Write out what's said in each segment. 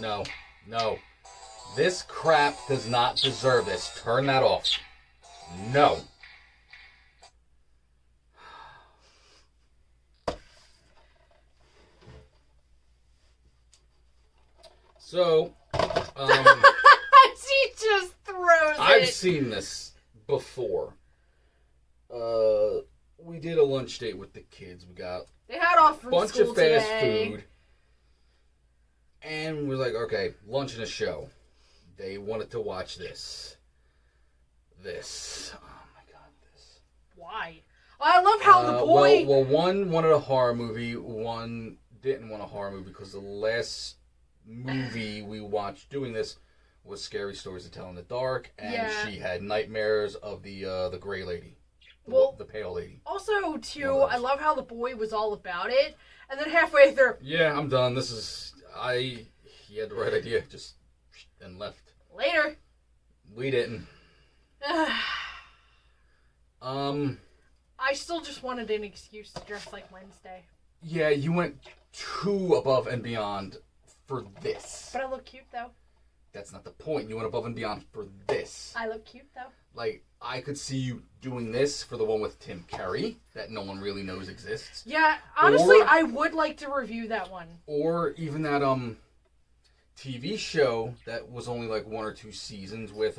No. No. This crap does not deserve this. Turn that off. No. So, she just throws I've it. seen this before. We did a lunch date with the kids. We got They had off a from bunch school of fast today. food. And we're like, okay, lunch and a show. They wanted to watch this. Oh my god, this. Why? I love how the boy. Well, one wanted a horror movie, one didn't want a horror movie because the last movie we watched doing this was Scary Stories to Tell in the Dark, and she had nightmares of the gray lady, the pale lady. Also, too, I love how the boy was all about it, and then halfway through, yeah, I'm done. He had the right idea, just and left. Later. We didn't. I still just wanted an excuse to dress like Wednesday. Yeah, you went too above and beyond for this. But I look cute, though. That's not the point. You went above and beyond for this. I look cute, though. Like, I could see you doing this for the one with Tim Curry that no one really knows exists. Yeah, honestly, I would like to review that one. Or even that TV show that was only like 1 or 2 seasons with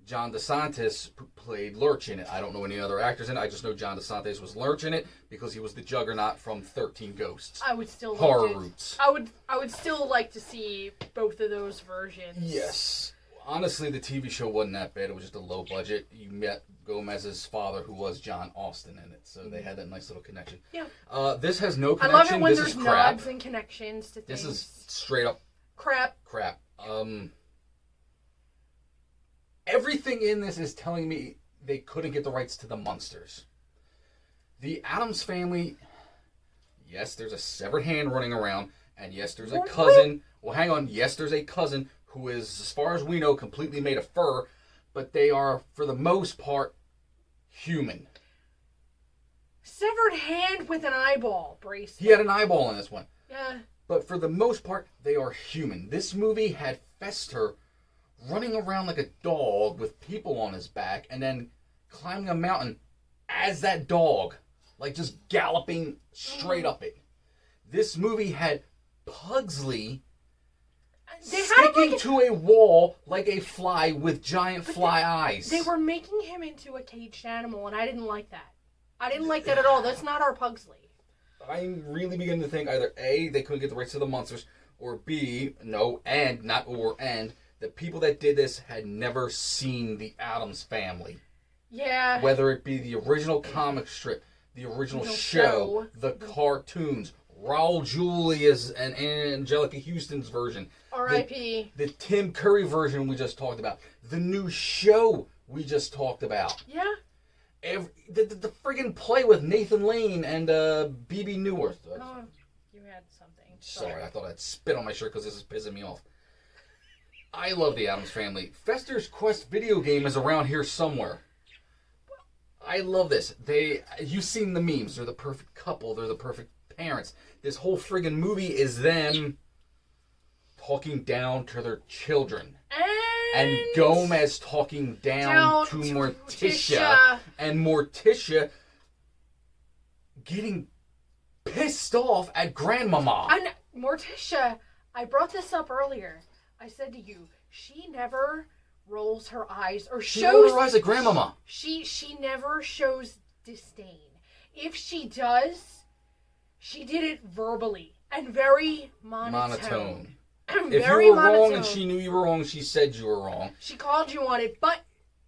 John DeSantis played Lurch in it. I don't know any other actors in it. I just know John DeSantis was Lurch in it because he was the Juggernaut from 13 Ghosts. I would still Horror Roots. I would still like to see both of those versions. Yes. Honestly, the TV show wasn't that bad. It was just a low budget. You met Gomez's father, who was John Austin, in it, so they had that nice little connection. Yeah. This has no connection. I love it when this there's is crap. nods and connections to things. This is straight up crap. Everything in this is telling me they couldn't get the rights to the Munsters. The Addams Family, yes, there's a severed hand running around, and yes, there's a cousin. Well, hang on. Yes, there's a cousin who is, as far as we know, completely made of fur, but they are, for the most part, human. Severed hand with an eyeball bracelet. He had an eyeball in this one. Yeah. But for the most part, they are human. This movie had Fester running around like a dog with people on his back and then climbing a mountain as that dog. Like just galloping straight up it. This movie had Pugsley sticking to a wall like a fly with giant fly eyes. They were making him into a caged animal, and I didn't like that. I didn't like that at all. That's not our Pugsley. I'm really beginning to think either A, they couldn't get the rights to the monsters, or B, the people that did this had never seen the Addams Family. Yeah. Whether it be the original comic strip, the original show, the cartoons, Raul Julia's and Angelica Houston's version. R.I.P. The Tim Curry version we just talked about. The new show we just talked about. Yeah. The friggin' play with Nathan Lane and B.B. Newirth. Oh, you had something. Sorry, I thought I'd spit on my shirt because this is pissing me off. I love the Addams Family. Fester's Quest video game is around here somewhere. I love this. You've seen the memes. They're the perfect couple. They're the perfect parents. This whole friggin' movie is them talking down to their children. And Gomez talking down to Morticia. And Morticia getting pissed off at Grandmama. And Morticia, I brought this up earlier. I said to you, she never rolls her eyes or shows... She rolled her eyes at Grandmama. She never shows disdain. If she does, she did it verbally and very monotone. If you were wrong and she knew you were wrong, she said you were wrong. She called you on it, but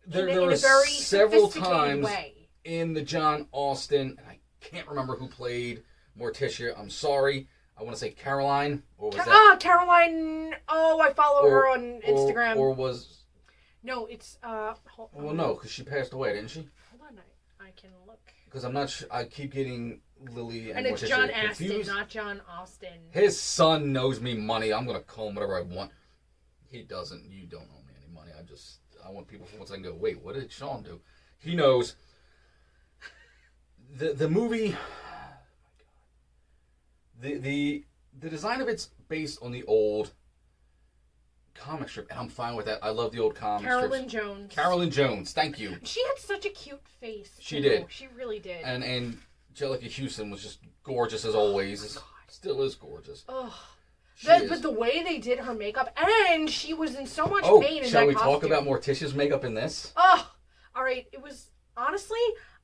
there in a were very several sophisticated times way. In the John Austen, and I can't remember who played Morticia. I'm sorry. I want to say Caroline. Or was that? Caroline. Oh, I follow her on Instagram. Or was... No, it's... Well, no, because she passed away, didn't she? Hold on, I can look. Because I'm not sure. I keep getting Lily and it's Morticia John confused. Aston, not John Austen. His son knows me money. I'm going to call him whatever I want. He doesn't. You don't owe me any money. I want people for once I can go, wait, what did Sean do? He knows. The movie... The design of it's based on the old comic strip, and I'm fine with that. I love the old comic Carolyn strips. Jones. Carolyn Jones, thank you. She had such a cute face. She too. did. She really did. And Angelica Houston was just gorgeous as always. Oh my God. Still is gorgeous. Ugh. She is. But the way they did her makeup, and she was in so much pain in that shall we costume. talk about Morticia's makeup in this? Oh, all right. It was honestly,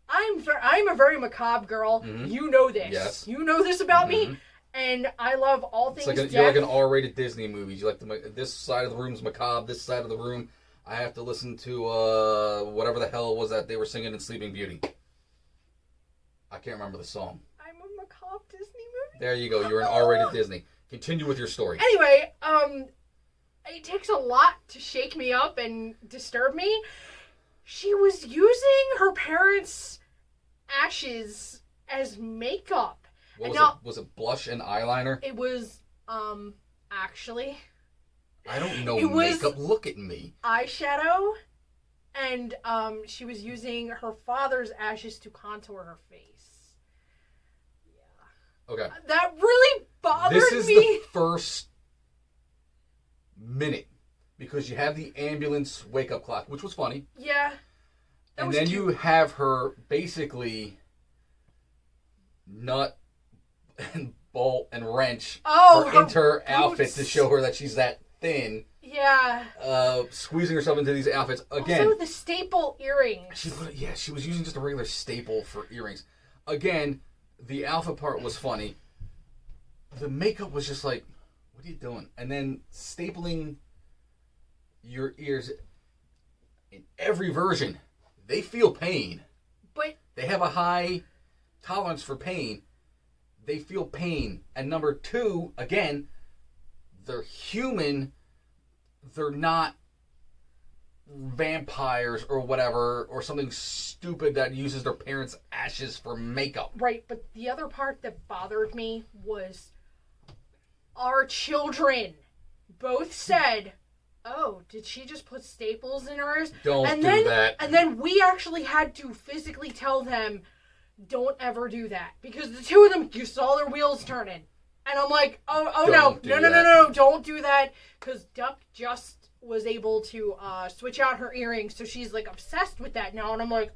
I'm a very macabre girl. Mhm. You know this. Yes. You know this about Mhm. me, and I love all things. You're like an R-rated Disney movie. You like this side of the room's macabre. This side of the room, I have to listen to whatever the hell it was that they were singing in Sleeping Beauty. I can't remember the song. I'm a macabre Disney movie. There you go. You're an R-rated Disney. Continue with your story. Anyway, it takes a lot to shake me up and disturb me. She was using her parents' ashes as makeup. What and was now, it? Was it blush and eyeliner? it was, actually, I don't know it was- makeup. Look at me. eyeshadow, and, she was using her father's ashes to contour her face. Okay. That really bothered This is me. the first minute because you have the ambulance wake-up clock, which was funny. Yeah. That And was then cute. you have her basically nut and bolt and wrench Oh, her into her outfit boots. to show her that she's that thin, Yeah. squeezing herself into these outfits. Again, Also, the staple earrings. she was using just a regular staple for earrings. Again, the outfit part was funny. The makeup was just like, what are you doing? And then stapling your ears in every version, they feel pain. But They have a high tolerance for pain. They feel pain. And number two, again, they're human. They're not vampires or whatever, or something stupid that uses their parents' ashes for makeup. right, but the other part that bothered me was our children both said, "Oh, did she just put staples in hers?" Don't and do then, that. And then we actually had to physically tell them, "Don't ever do that," because the two of them, you saw their wheels turning, and I'm like, "Oh Don't do no, that. don't do that," because Duck just was able to switch out her earrings, so she's like obsessed with that now, and I'm like,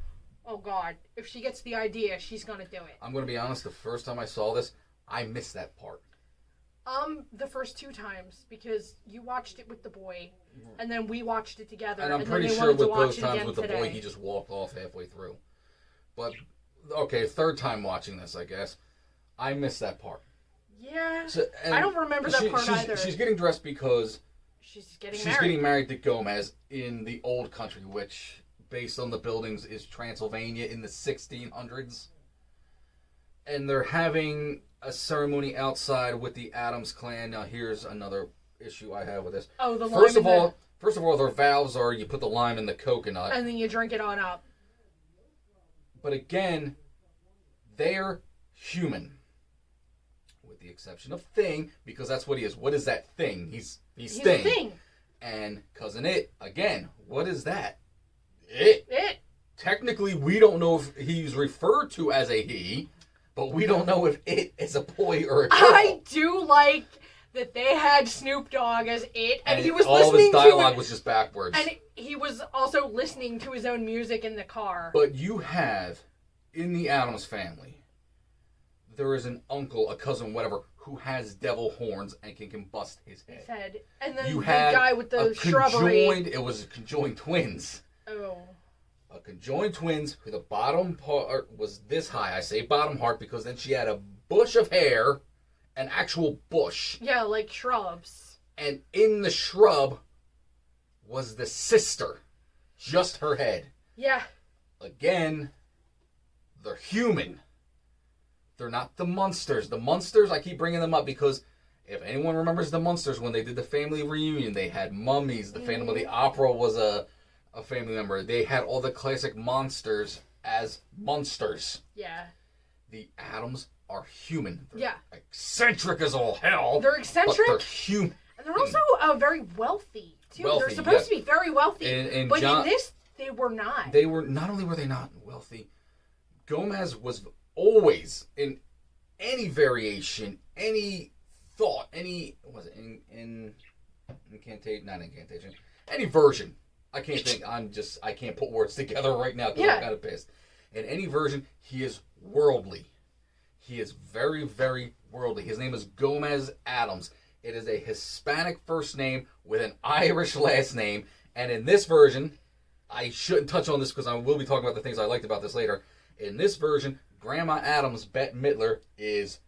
oh God, if she gets the idea, she's gonna do it. I'm going to be honest, the first time I saw this, I missed that part. The first two times, because you watched it with the boy, and then we watched it together, And I'm then pretty they sure wanted to with watch both it times again with the today. boy, he just walked off halfway through. But, okay, third time watching this, I guess, I missed that part. Yeah, So, and I don't remember that part either. She's getting dressed because she's getting she's married. getting married to Gomez in the old country, which, based on the buildings, is Transylvania in the 1600s. And they're having a ceremony outside with the Addams clan. Now, here's another issue I have with this. Oh, the lime First in of all, their vows are you put the lime in the coconut. and then you drink it on up. But again, they're human. With the exception of Thing, because that's what he is. What is that thing? He's He's Thing. a thing. And Cousin It, again, what is that? It. It. Technically, we don't know if he's referred to as a he, but we don't know if it is a boy or a girl. I do like that they had Snoop Dogg as it, and he was all of his listening dialogue to was just backwards. and he was also listening to his own music in the car. But you have, in the Addams family, there is an uncle, a cousin, whatever, who has devil horns and can combust his head. His head. And then You the had guy with the a shrubbery. it was conjoined twins. Oh. A conjoined twins who the bottom part was this high. I say bottom part because then she had a bush of hair, an actual bush. Yeah, like shrubs. And in the shrub was the sister. Just her head. Yeah. Again, they're human. They're not the Munsters. The Munsters, I keep bringing them up because if anyone remembers the Munsters, when they did the family reunion, they had mummies. The Phantom of the Opera was a family member. They had all the classic monsters as monsters. Yeah. The Addams are human. They're Yeah. eccentric as all hell. They're But eccentric. they're human. And they're also very wealthy, too. They're Wealthy, supposed yeah. to be very wealthy. And but John- in this, they were not. They were, not only were they not wealthy, Gomez was always, in any variation, any thought, any, was it in not incantation. Any version. I can't think. I can't put words together right now because I'm kind of pissed. In any version, he is worldly. He is very, very worldly. His name is Gomez Addams. It is a Hispanic first name with an Irish last name. And in this version, I shouldn't touch on this because I will be talking about the things I liked about this later. In this version, Grandma Addams, Bette Midler, is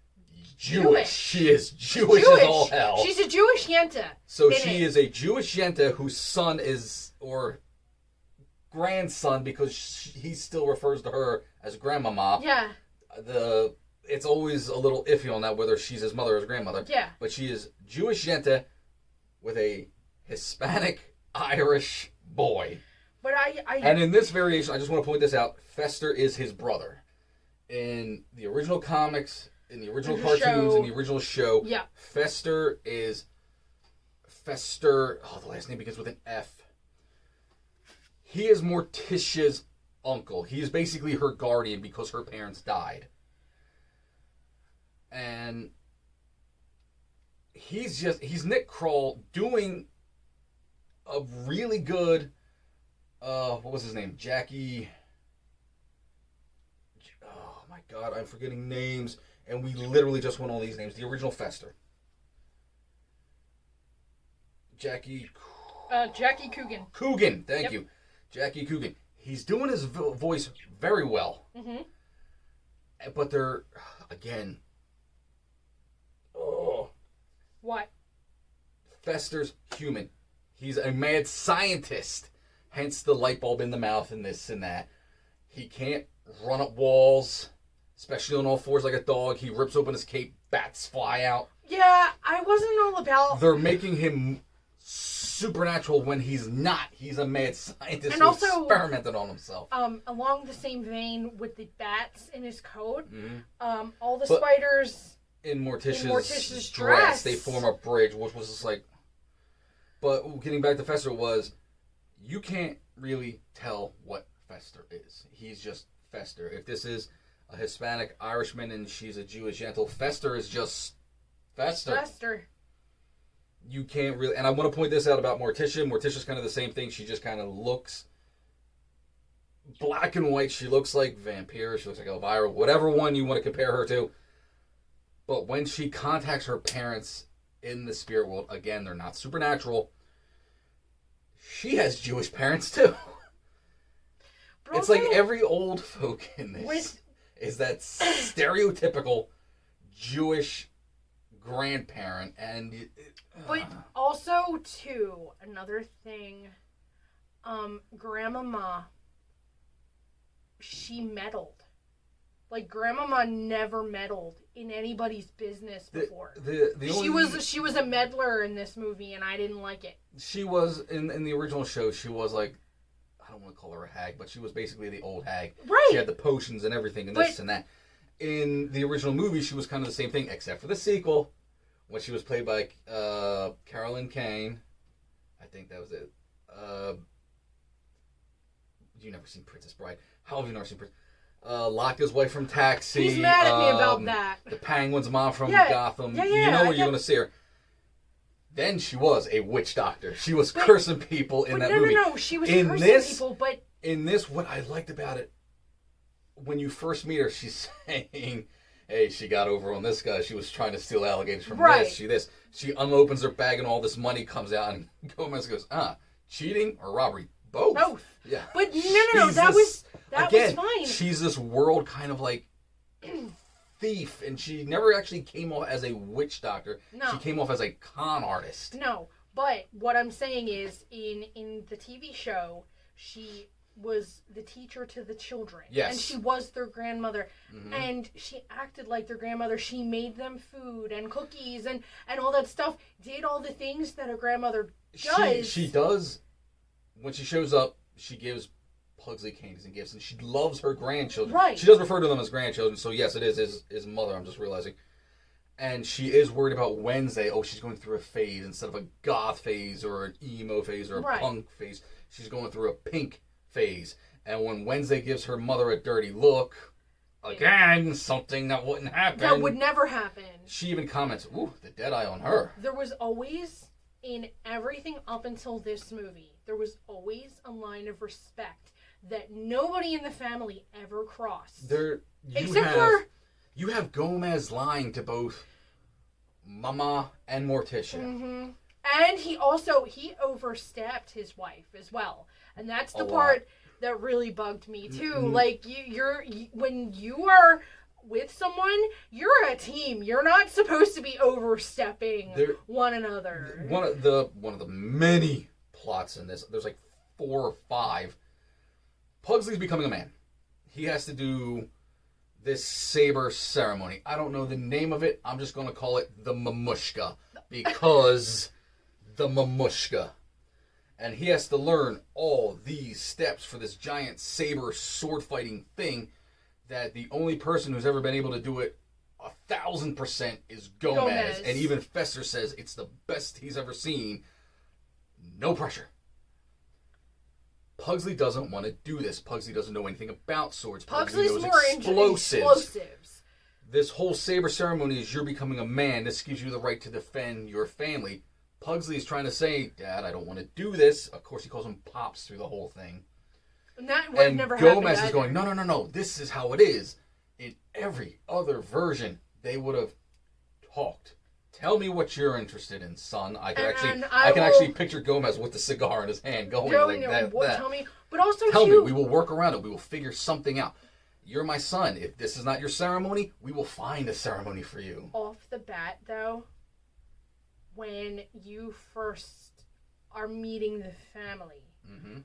Jewish. She is Jewish as all hell. She's a Jewish Yenta. So she is a Jewish Yenta whose son is, or grandson, because he still refers to her as Grandmama. Yeah. It's always a little iffy on that, whether she's his mother or his grandmother. Yeah. But she is Jewish Yenta with a Hispanic Irish boy. But And in this variation, I just want to point this out, Fester is his brother. In the original comics, in the original cartoons, in the original show, Fester is Fester. Oh, the last name begins with an F. He is Morticia's uncle. He is basically her guardian because her parents died. And he's Nick Kroll doing a really good, what was his name? Jackie. Oh my God, I'm forgetting names. And we literally just went all these names. The original Fester. Jackie Coogan. Coogan, thank you. Jackie Coogan. He's doing his voice very well. Mm-hmm. But they're, again... Oh. What? Fester's human. He's a mad scientist. Hence the light bulb in the mouth and this and that. He can't run up walls, especially on all fours like a dog. He rips open his cape, bats fly out. Yeah, I wasn't all about... They're making him supernatural when he's not. He's a mad scientist and who also, experimented on himself. Along the same vein with the bats in his coat, all the spiders... In Morticia's dress, they form a bridge, which was just like... But getting back to Fester was, you can't really tell what Fester is. He's just Fester. If this is a Hispanic Irishman and she's a Jewish Yenta, Fester is just Fester. You can't really... And I want to point this out about Morticia. Morticia's kind of the same thing. She just kind of looks black and white. She looks like Vampire. She looks like Elvira. Whatever one you want to compare her to. But when she contacts her parents in the spirit world, again, they're not supernatural. She has Jewish parents too. But it's like every old folk in this is that stereotypical Jewish grandparent. But also, too, another thing, Grandmama, she meddled. Like, Grandmama never meddled in anybody's business before. She was a meddler in this movie, and I didn't like it. She was, in the original show, she was like, I don't want to call her a hag, but she was basically the old hag. Right. She had the potions and everything and this and that. In the original movie, she was kind of the same thing, except for the sequel, when she was played by Carolyn Kane. I think that was it. You never seen Princess Bride. How have you never seen Princess Locke's wife from Taxi. He's mad at me about that. The Penguin's mom from Gotham. You know where you're going to see her. Then she was a witch doctor. She was cursing people in that movie. No, she was cursing people, but... In this, what I liked about it, when you first meet her, she's saying, hey, she got over on this guy. She was trying to steal alligators from this. She unopens her bag and all this money comes out and Gomez goes, cheating or robbery? Both. Yeah. But no, that was fine. She's this world kind of like thief, and she never actually came off as a witch doctor. No. She came off as a con artist. No, but what I'm saying is, in the TV show, she was the teacher to the children. Yes. And she was their grandmother. Mm-hmm. And she acted like their grandmother. She made them food and cookies and all that stuff. Did all the things that a grandmother does. She does. When she shows up, she gives Pugsley candies and gifts, and she loves her grandchildren. Right. She does refer to them as grandchildren, so yes, it is his mother, I'm just realizing. And she is worried about Wednesday. Oh, she's going through a phase instead of a goth phase or an emo phase or a punk phase. She's going through a pink phase. And when Wednesday gives her mother a dirty look, again, something that wouldn't happen. That would never happen. She even comments, ooh, the dead eye on her. There was always in everything up until this movie, there was always a line of respect that nobody in the family ever crossed. You have Gomez lying to both Mama and Morticia. Mm-hmm. And he overstepped his wife as well. And that's the part that really bugged me too. Mm-hmm. Like when you are with someone, you're a team. You're not supposed to be overstepping one another. One of the many plots in this, there's like 4 or 5. Pugsley's becoming a man. He has to do this saber ceremony. I don't know the name of it. I'm just going to call it the mamushka because the mamushka. And he has to learn all these steps for this giant saber sword fighting thing that the only person who's ever been able to do it 1,000% is Gomez. And even Fester says it's the best he's ever seen. No pressure. Pugsley doesn't want to do this. Pugsley doesn't know anything about swords. Pugsley's knows more explosives. This whole saber ceremony is you're becoming a man. This gives you the right to defend your family. Pugsley is trying to say, Dad, I don't want to do this. Of course, he calls him Pops through the whole thing. And never Gomez is going, no. This is how it is. In every other version, they would have talked. Tell me what you're interested in, son. I can actually picture Gomez with the cigar in his hand going like that. Tell me, but also tell me. We will work around it. We will figure something out. You're my son. If this is not your ceremony, we will find a ceremony for you. Off the bat, though, when you first are meeting the family, mm-hmm.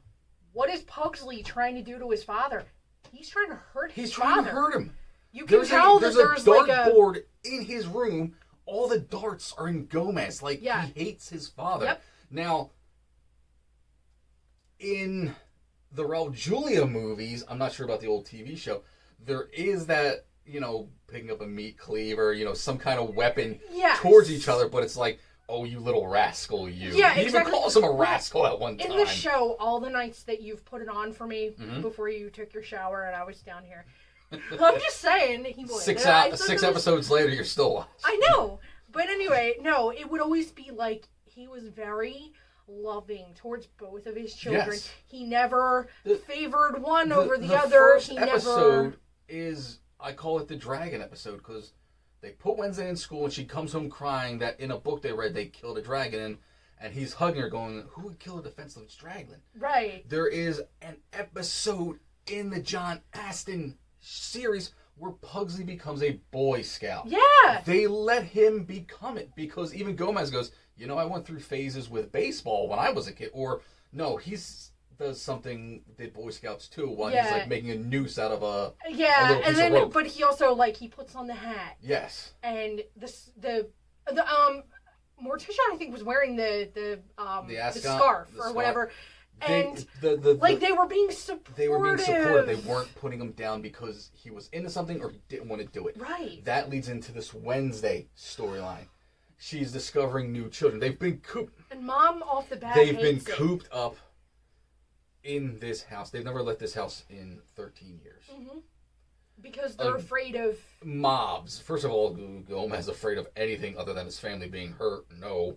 What is Pugsley trying to do to his father? He's trying to hurt his father. He's trying to hurt him. You can tell that there's a dartboard in his room. All the darts are in Gomez. He hates his father. Yep. Now, in the Raul Julia movies, I'm not sure about the old TV show, there is that, picking up a meat cleaver, some kind of weapon towards each other, but it's like, oh, you little rascal, you. Yeah, he even calls him a rascal at one time. In the show, all the nights that you've put it on for me before you took your shower and I was down here, I'm just saying, he would. 6 episodes later, you're still watching. I know. But anyway, no, it would always be like he was very loving towards both of his children. Yes. He never favored one over the other. The first episode is, I call it the dragon episode, because they put Wednesday in school and she comes home crying that in a book they read they killed a dragon, and he's hugging her going, who would kill a defenseless dragon? Right. There is an episode in the John Astin series where Pugsley becomes a Boy Scout. Yeah. They let him become it because even Gomez goes, I went through phases with baseball when I was a kid. Or, no, does something, did Boy Scouts too, while he's making a noose out of a little piece of rope. But he also, he puts on the hat. Yes. And the Morticia, I think, was wearing the scarf or whatever. And they were being supportive. They were being supportive. They weren't putting him down because he was into something or he didn't want to do it. Right. That leads into this Wednesday storyline. She's discovering new children. They've been cooped. And Mom off the bat They've been cooped up in this house. They've never left this house in 13 years. Mm-hmm. Because they're afraid of mobs. First of all, Gomez is afraid of anything other than his family being hurt. No.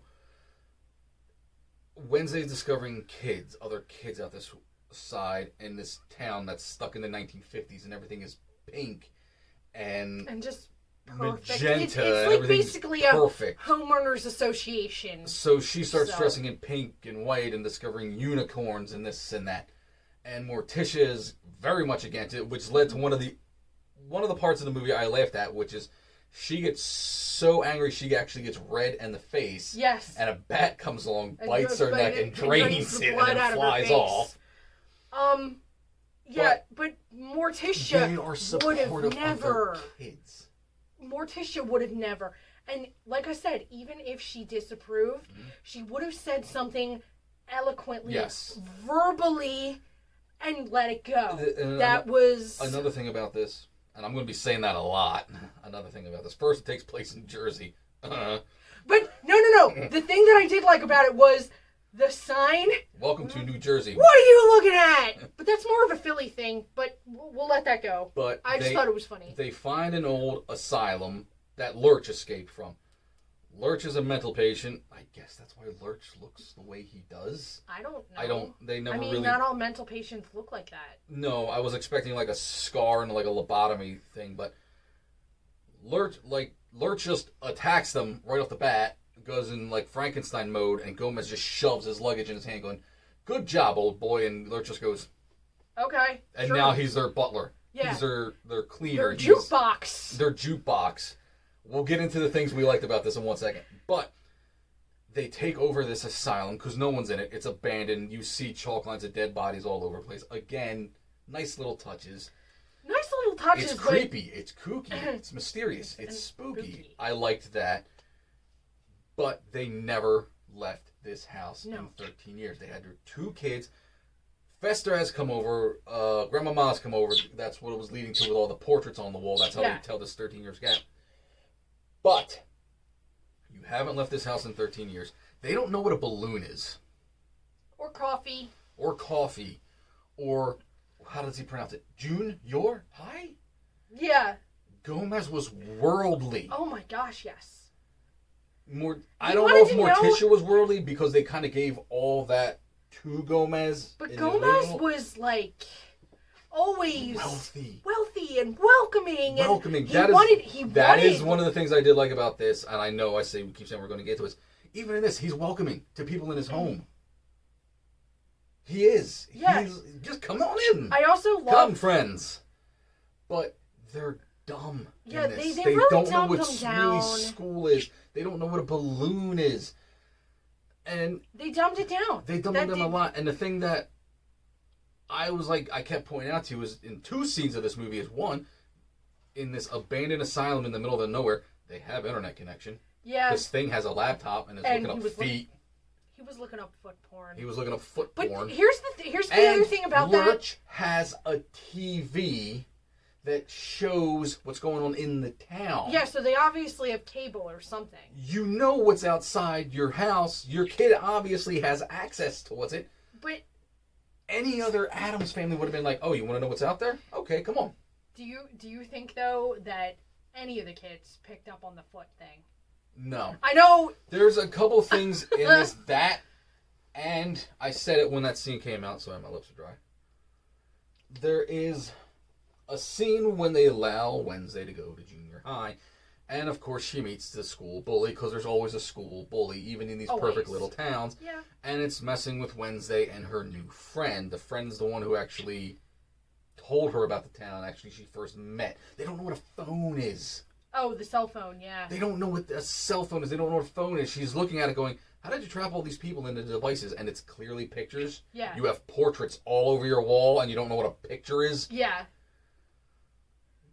Wednesday's discovering other kids out this side in this town that's stuck in the 1950s and everything is pink and just perfect. Magenta. It's basically perfect. A homeowners association. So she starts dressing in pink and white and discovering unicorns and this and that. And Morticia is very much against it, which led to one of the parts of the movie I laughed at, which is she gets so angry she actually gets red in the face. Yes. And a bat comes along, bites her neck, and drains it, and then flies off. Yeah, but Morticia would have never. Kids. Morticia would have never. And like I said, even if she disapproved, she would have said something eloquently, verbally, and let it go. That was another thing about this. And I'm going to be saying that a lot. Another thing about this. First, it takes place in Jersey. But, no. The thing that I did like about it was the sign. Welcome to New Jersey. What are you looking at? But that's more of a Philly thing, but we'll let that go. But I just thought it was funny. They find an old asylum that Lurch escaped from. Lurch is a mental patient. I guess that's why Lurch looks the way he does. I don't know. They never I mean, really. not all mental patients look like that. No, I was expecting like a scar and like a lobotomy thing, but Lurch just attacks them right off the bat, goes in like Frankenstein mode, and Gomez just shoves his luggage in his hand, going, "Good job, old boy," and Lurch just goes, Okay. and sure. now he's their butler. Yeah. He's their cleaner. Their jukebox. Their jukebox. We'll get into the things we liked about this in 1 second. But they take over this asylum because no one's in it. It's abandoned. You see chalk lines of dead bodies all over the place. Again, nice little touches. Nice little touches. It's creepy. It's kooky. It's mysterious. It's spooky. I liked that. But they never left this house in 13 years. They had their 2 kids. Fester has come over. Grandma Ma's come over. That's what it was leading to with all the portraits on the wall. That's how they tell this 13 years gap. But you haven't left this house in 13 years. They don't know what a balloon is. Or coffee. Or coffee. Or, how does he pronounce it? Junior high? Yeah. Gomez was worldly. Oh my gosh, yes. I don't know if Morticia was worldly because they kind of gave all that to Gomez. But Gomez was like always wealthy and welcoming. Welcoming. And that is one of the things I did like about this, and I know we keep saying we're going to get to it. Even in this, he's welcoming to people in his home. He is. Yeah. He's just come on in. I also love... Come, friends. But they're dumb. Yeah, in this. they really don't know what down. really school is. They don't know what a balloon is. And they dumbed it down. They dumbed it down a lot. And the thing that I kept pointing out to you is in 2 scenes of this movie is one, in this abandoned asylum in the middle of nowhere, they have internet connection. Yeah. This thing has a laptop and is looking up feet. He was looking up foot porn. He was looking up foot porn. But here's the other thing about Lurch has a TV that shows what's going on in the town. Yeah, so they obviously have cable or something. You know what's outside your house. Your kid obviously has access to what's it. But any other Addams family would have been like, "Oh, you want to know what's out there? Okay, come on." Do you think though that any of the kids picked up on the foot thing? No. I know. There's a couple things in this and I said it when that scene came out, so my lips are dry. There is a scene when they allow Wednesday to go to junior high, and of course she meets the school bully, because there's always a school bully, even in these perfect little towns. Yeah. And it's messing with Wednesday and her new friend. The friend's the one who actually told her about the town, actually she first met. They don't know what a phone is. Oh, the cell phone, yeah. They don't know what a cell phone is. They don't know what a phone is. She's looking at it going, how did you trap all these people into devices? And it's clearly pictures. Yeah. You have portraits all over your wall, and you don't know what a picture is. Yeah.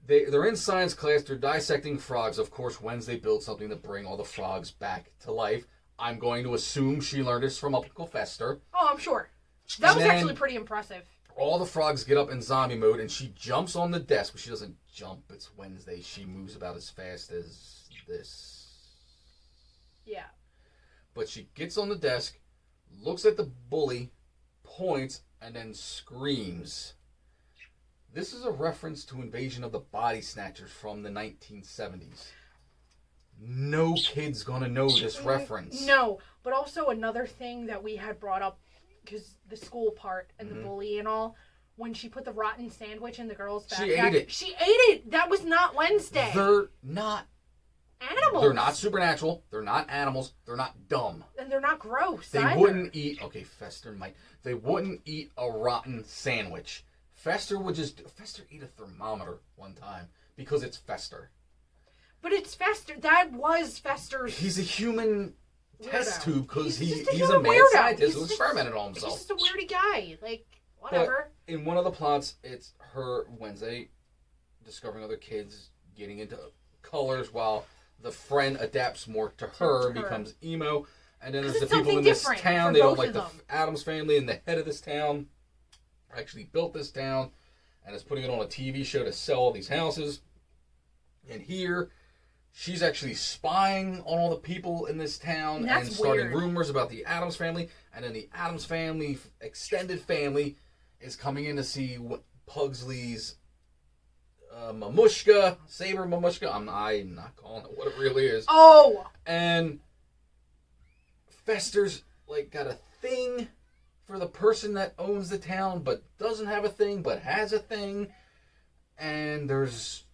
They're in science class. They're dissecting frogs. Of course, Wednesday builds something to bring all the frogs back to life. I'm going to assume she learned this from Uncle Fester. Oh, I'm sure. That was actually pretty impressive. All the frogs get up in zombie mode, and she jumps on the desk, but she doesn't jump. It's Wednesday. She moves about as fast as this. Yeah. But she gets on the desk, looks at the bully, points, and then screams. This is a reference to Invasion of the Body Snatchers from the 1970s. No kid's gonna know this reference. No, but also another thing that we had brought up, because the school part and the bully and all, when she put the rotten sandwich in the girl's backpack. She ate it. She ate it! That was not Wednesday. They're not animals. They're not supernatural. They're not animals. They're not dumb. And they're not gross They either. wouldn't eat... Okay, Fester might. They wouldn't eat a rotten sandwich. Fester ate a thermometer one time because it's Fester. But it's Fester. That was Fester's... He's a human test tube because he's a a mad weirdo. scientist who experimented on himself. He's just a weirdy guy. Like, whatever. But in one of the plots, it's her, Wednesday, discovering other kids, getting into colors while the friend adapts more to her, becomes emo. And then there's the people in this town. They don't like the Addams family, and the head of this town actually built this town and is putting it on a TV show to sell all these houses. And here, she's actually spying on all the people in this town and starting rumors about the Addams family. And then the Addams family, extended family, is coming in to see what Pugsley's Mamushka, Saber Mamushka. I'm not calling it what it really is. Oh! And Fester's like got a thing for the person that owns the town, but doesn't have a thing, but has a thing. And there's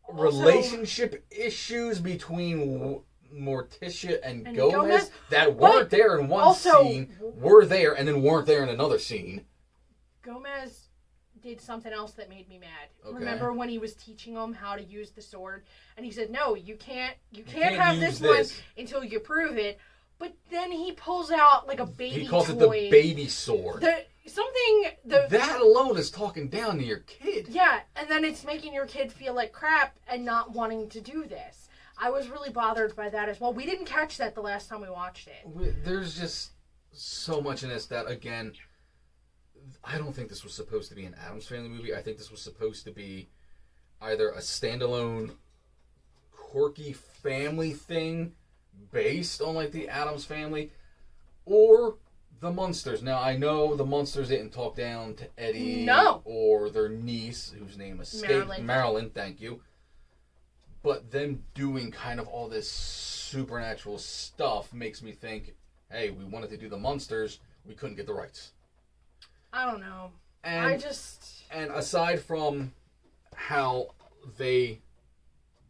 relationship issues between Morticia and Gomez that weren't there in one scene, were there, and then weren't there in another scene. Gomez did something else that made me mad. Okay. Remember when he was teaching him how to use the sword, and he said, "No, you can't have this one until you prove it." But then he pulls out like a baby toy. He calls it the baby sword. That alone is talking down to your kid. Yeah, and then it's making your kid feel like crap and not wanting to do this. I was really bothered by that as well. We didn't catch that the last time we watched it. There's just so much in this that, again, I don't think this was supposed to be an Addams Family movie. I think this was supposed to be either a standalone, quirky family thing based on, like, the Addams Family, or the Munsters. Now, I know the Munsters didn't talk down to Eddie or their niece, whose name escaped. Marilyn, thank you. But them doing kind of all this supernatural stuff makes me think, hey, we wanted to do the Munsters, we couldn't get the rights. I don't know. And aside from how they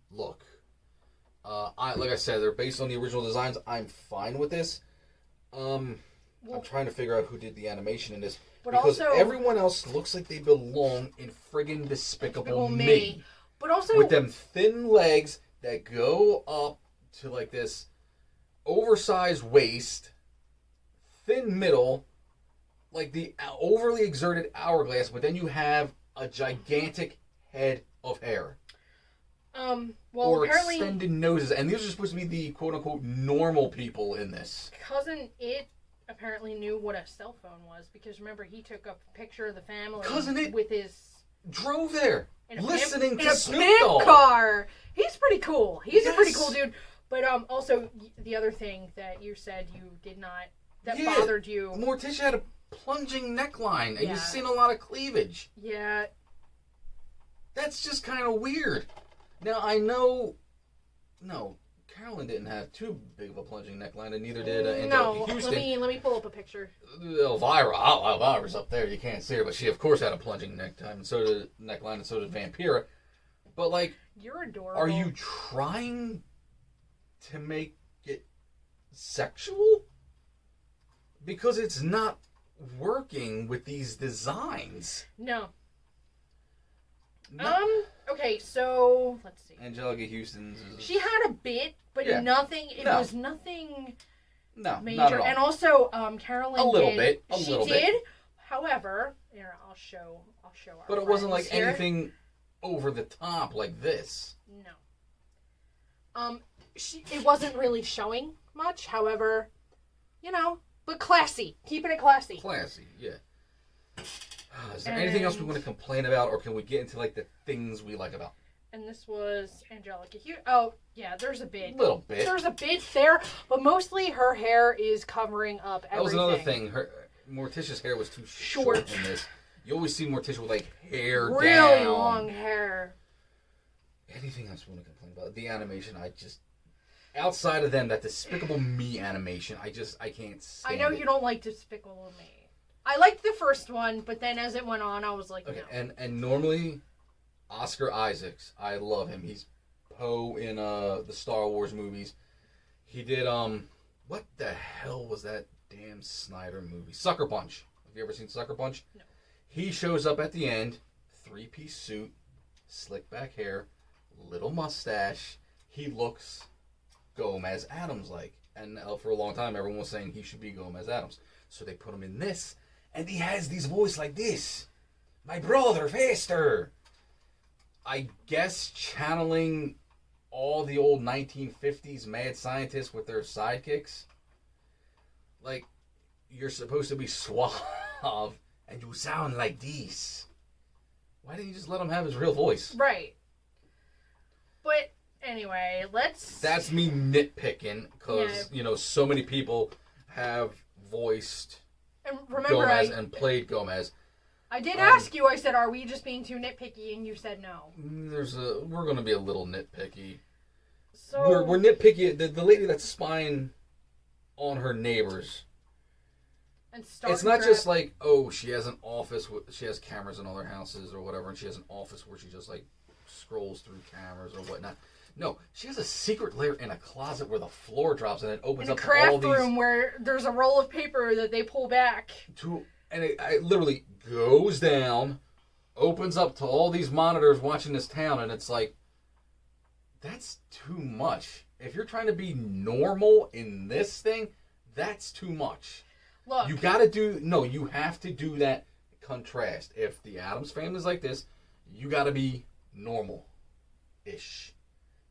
look, like I said, they're based on the original designs. I'm fine with this. I'm trying to figure out who did the animation in this, because everyone else looks like they belong in friggin' Despicable Me. But also with them thin legs that go up to like this oversized waist, thin middle, like the overly exerted hourglass, but then you have a gigantic head of hair. Well, apparently extended noses, and these are supposed to be the quote-unquote normal people in this. Cousin It apparently knew what a cell phone was, because remember, he took a picture of the family Cousin It with his... drove there, listening to Snoop Dogg. In a pimp car! He's pretty cool. He's a pretty cool dude. But also, the other thing that you said you did not... that bothered you... Morticia had a plunging neckline, and you've seen a lot of cleavage. Yeah. That's just kind of weird. Now, I know... No, Carolyn didn't have too big of a plunging neckline, and neither did Anjelica Huston. Let me pull up a picture. Elvira's up there. You can't see her, but she, of course, had a plunging neckline, and so did Vampira. But, like... You're adorable. Are you trying to make it sexual? Because it's not working with these designs. No. Okay, so let's see. Anjelica Huston's. She had a bit, but nothing. It was nothing. No, major. Not at all. And also, Carolyn. A little bit. She did. However, here I'll show. But it wasn't like anything over the top like this. No. It wasn't really showing much. However, but classy. Keeping it classy. Classy, yeah. Is there anything else we want to complain about, or can we get into like the things we like about? And this was Anjelica Huston. Oh, yeah, there's a bit. Little bit. There's a bit there, but mostly her hair is covering up everything. That was another thing. Morticia's hair was too short in this. You always see Morticia with like hair down. Really long hair. Anything else we want to complain about? The animation, outside of them, that Despicable Me animation, I can't stand I know you don't like Despicable Me. I liked the first one, but then as it went on, I was like, okay, no. And normally, Oscar Isaacs, I love him. He's Poe in the Star Wars movies. He did, what the hell was that damn Snyder movie? Sucker Punch. Have you ever seen Sucker Punch? No. He shows up at the end, 3-piece suit, slick back hair, little mustache. He looks Gomez Addams-like. And for a long time, everyone was saying he should be Gomez Addams. So they put him in this. And he has these voice like this. My brother, Fester. I guess channeling all the old 1950s mad scientists with their sidekicks. Like, you're supposed to be suave, and you sound like this. Why didn't you just let him have his real voice? Right. But, anyway, That's me nitpicking, because, so many people have voiced and remember, Gomez and played Gomez. I did ask you. I said, "Are we just being too nitpicky?" And you said no. We're going to be a little nitpicky. So We're nitpicky. The lady that's spying on her neighbors. and It's not just like, oh, she has an office. She has cameras in all her houses or whatever, and she has an office where she just like scrolls through cameras or whatnot. No, she has a secret lair in a closet where the floor drops and it opens in a up to all craft these. room where there's a roll of paper that they pull back. And it literally goes down, opens up to all these monitors watching this town, and it's like, that's too much. If you're trying to be normal in this thing, that's too much. Look, You have to do that contrast. If the Addams family's like this, you got to be normal-ish.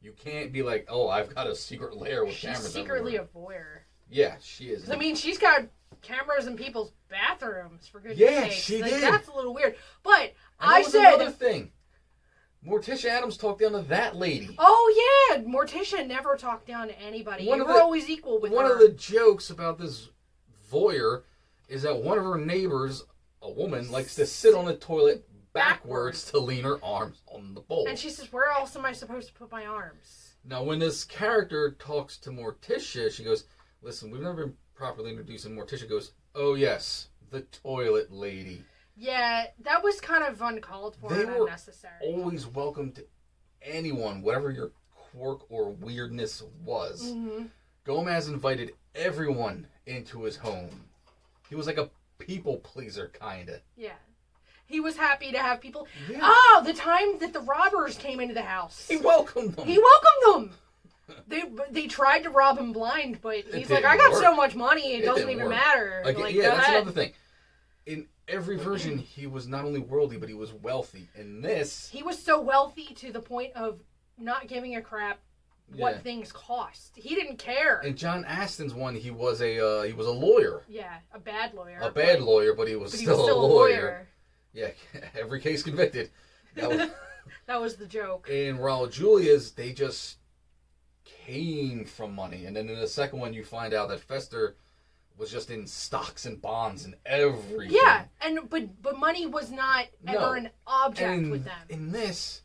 You can't be like, oh, I've got a secret lair with she's cameras secretly everywhere. a voyeur. Yeah, she is. I mean, she's got cameras in people's bathrooms, for goodness Yeah, sakes. she Like, did. That's a little weird. But And I that was said, another thing. Morticia Addams talked down to that lady. oh yeah, Morticia never talked down to anybody. One You of were the- always equal with One her. of the jokes about this voyeur is that one of her neighbors, a woman, likes to sit on the toilet backwards to lean her arms on the bowl. And she says, where else am I supposed to put my arms? Now, when this character talks to Morticia, she goes, listen, we've never been properly introduced, and Morticia goes, oh yes, the toilet lady. Yeah, that was kind of uncalled for They and were unnecessary. Always welcome to anyone, whatever your quirk or weirdness was. Mm-hmm. Gomez invited everyone into his home. He was like a people pleaser, kinda. Yeah. He was happy to have people. Yeah. Oh, the time that the robbers came into the house. He welcomed them. He welcomed them. They tried to rob him blind, but he's like, didn't I got work. so much money, it doesn't didn't even work. matter. Again, Like, yeah, go that's ahead. another thing. In every version, he was not only worldly, but he was wealthy. In this, He was so wealthy to the point of not giving a crap what Yeah. things cost. He didn't care. in John Aston's one, he was a lawyer, Yeah, a bad lawyer. a bad lawyer, but he was But he still, was still a lawyer. Yeah, every case convicted. That was, That was the joke. in Raul Julia's, they just came from money, and then in the second one, you find out that Fester was just in stocks and bonds and everything. Yeah, but money was not No. ever an object And with them. in this,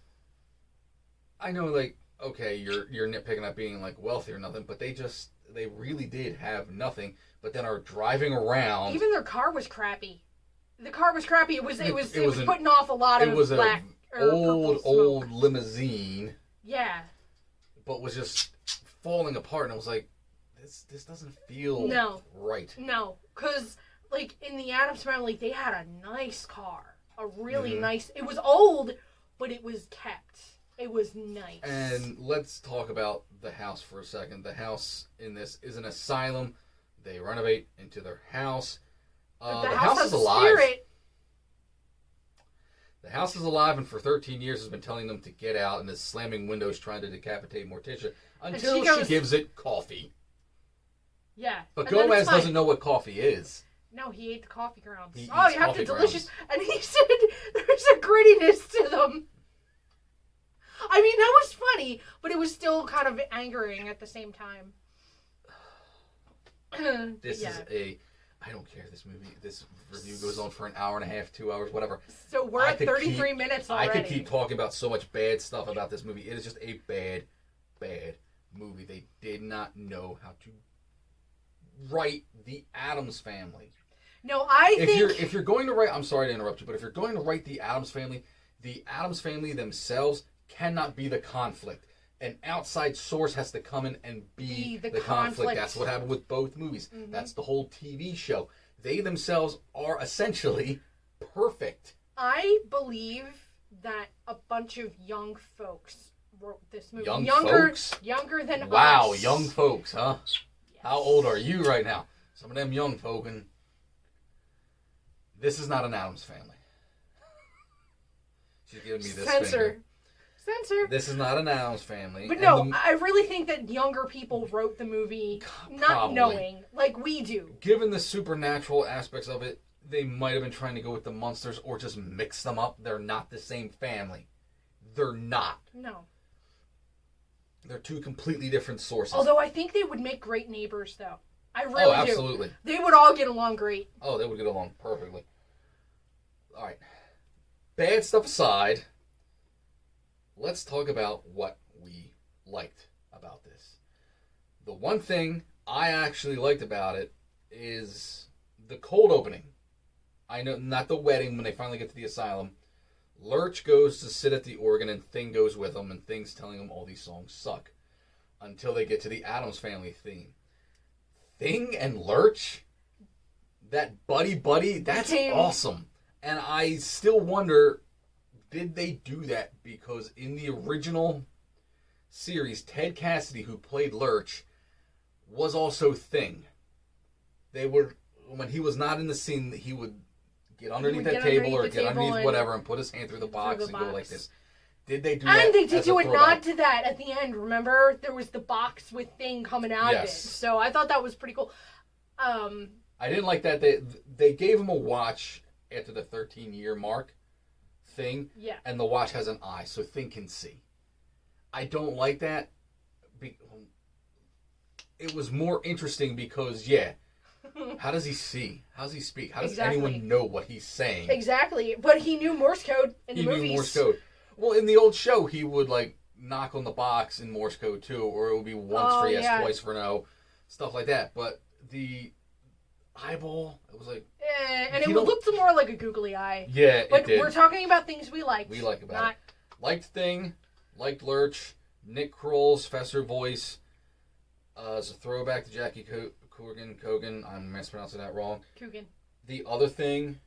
I know, like, okay, you're nitpicking at being like wealthy or nothing, but they really did have nothing, but then are driving around. Even their car was crappy. The car was crappy. It was an- putting off a lot it of was black an or old purple smoke. limousine, Yeah. but was just falling apart, and I was like, this doesn't feel No. right. No, because like in the Addams Family, they had a nice car, a really Mhm. nice. It was old, but it was kept. It was nice. And let's talk about the house for a second. The house in this is an asylum. They renovate into their house. the house has is a alive. spirit. The house is alive, and for 13 years has been telling them to get out, and is slamming windows trying to decapitate Morticia until she goes- she gives it coffee. Yeah. But and then Gomez it's fine. doesn't know what coffee is. No, he ate the coffee grounds. He Oh, eats you have coffee to delicious. grounds. And he said there's a grittiness to them. I mean, that was funny, but it was still kind of angering at the same time. This Yeah. is I don't care. This review goes on for an hour and a half, 2 hours, whatever. So we're I at could 33 keep- minutes I already. could keep talking about so much bad stuff about this movie. It is just a bad movie. They did not know how to write the Addams Family. No, I think If you're going to write, I'm sorry to interrupt you, but if you're going to write the Addams Family themselves cannot be the conflict. An outside source has to come in and be the the conflict. conflict. That's what happened with both movies. Mhm. That's the whole TV show. They themselves are essentially perfect. I believe that a bunch of young folks wrote this movie. Young younger, folks? Younger than Wow, us. young folks, huh? Yes. How old are you right now? Some of them young folk, and this is not an Addams Family. She's giving me this finger. Censor. This is not an Addams Family. But and no, I really think that younger people wrote the movie not Probably. knowing, like we do. given the supernatural aspects of it, they might have been trying to go with the monsters or just mix them up. They're not the same family. They're not. No. They're two completely different sources. Although I think they would make great neighbors, though. I really do. absolutely. They would all get along great. Oh, they would get along perfectly. all right. Bad stuff aside, let's talk about what we liked about this. The one thing I actually liked about it is the cold opening. I know, not the wedding when they finally get to the asylum. Lurch goes to sit at the organ and Thing goes with him, and Thing's telling him all these songs suck. Until they get to the Addams Family theme. Thing and Lurch, that buddy, that's awesome. And I still wonder, did they do that? Because in the original series, Ted Cassidy, who played Lurch, was also Thing. They were, when he was not in the scene, he would get underneath that table or get underneath whatever and put his hand through the box and go like this. Did they do that? And they did do a nod to that at the end. Remember, there was the box with Thing coming out of it. So I thought that was pretty cool. I didn't like that they gave him a watch after the 13-year mark thing. Yeah. And the watch has an eye, so Thing can see. I don't like that. It was more interesting because, how does he see? How does he speak? How does anyone know what he's saying? Exactly. But he knew Morse code in the movies. He knew Morse code. Well, in the old show, he would, like, knock on the box in Morse code, too, or it would be once for yes, twice for no, stuff like that. But the eyeball, it was like... and it looked more like a googly eye. Yeah, but it did. We're talking about things we liked. We like about it. Liked Thing, liked Lurch, Nick Kroll's Fester voice, as a throwback to Jackie Cogan. I'm mispronouncing that wrong. Coogan. The other thing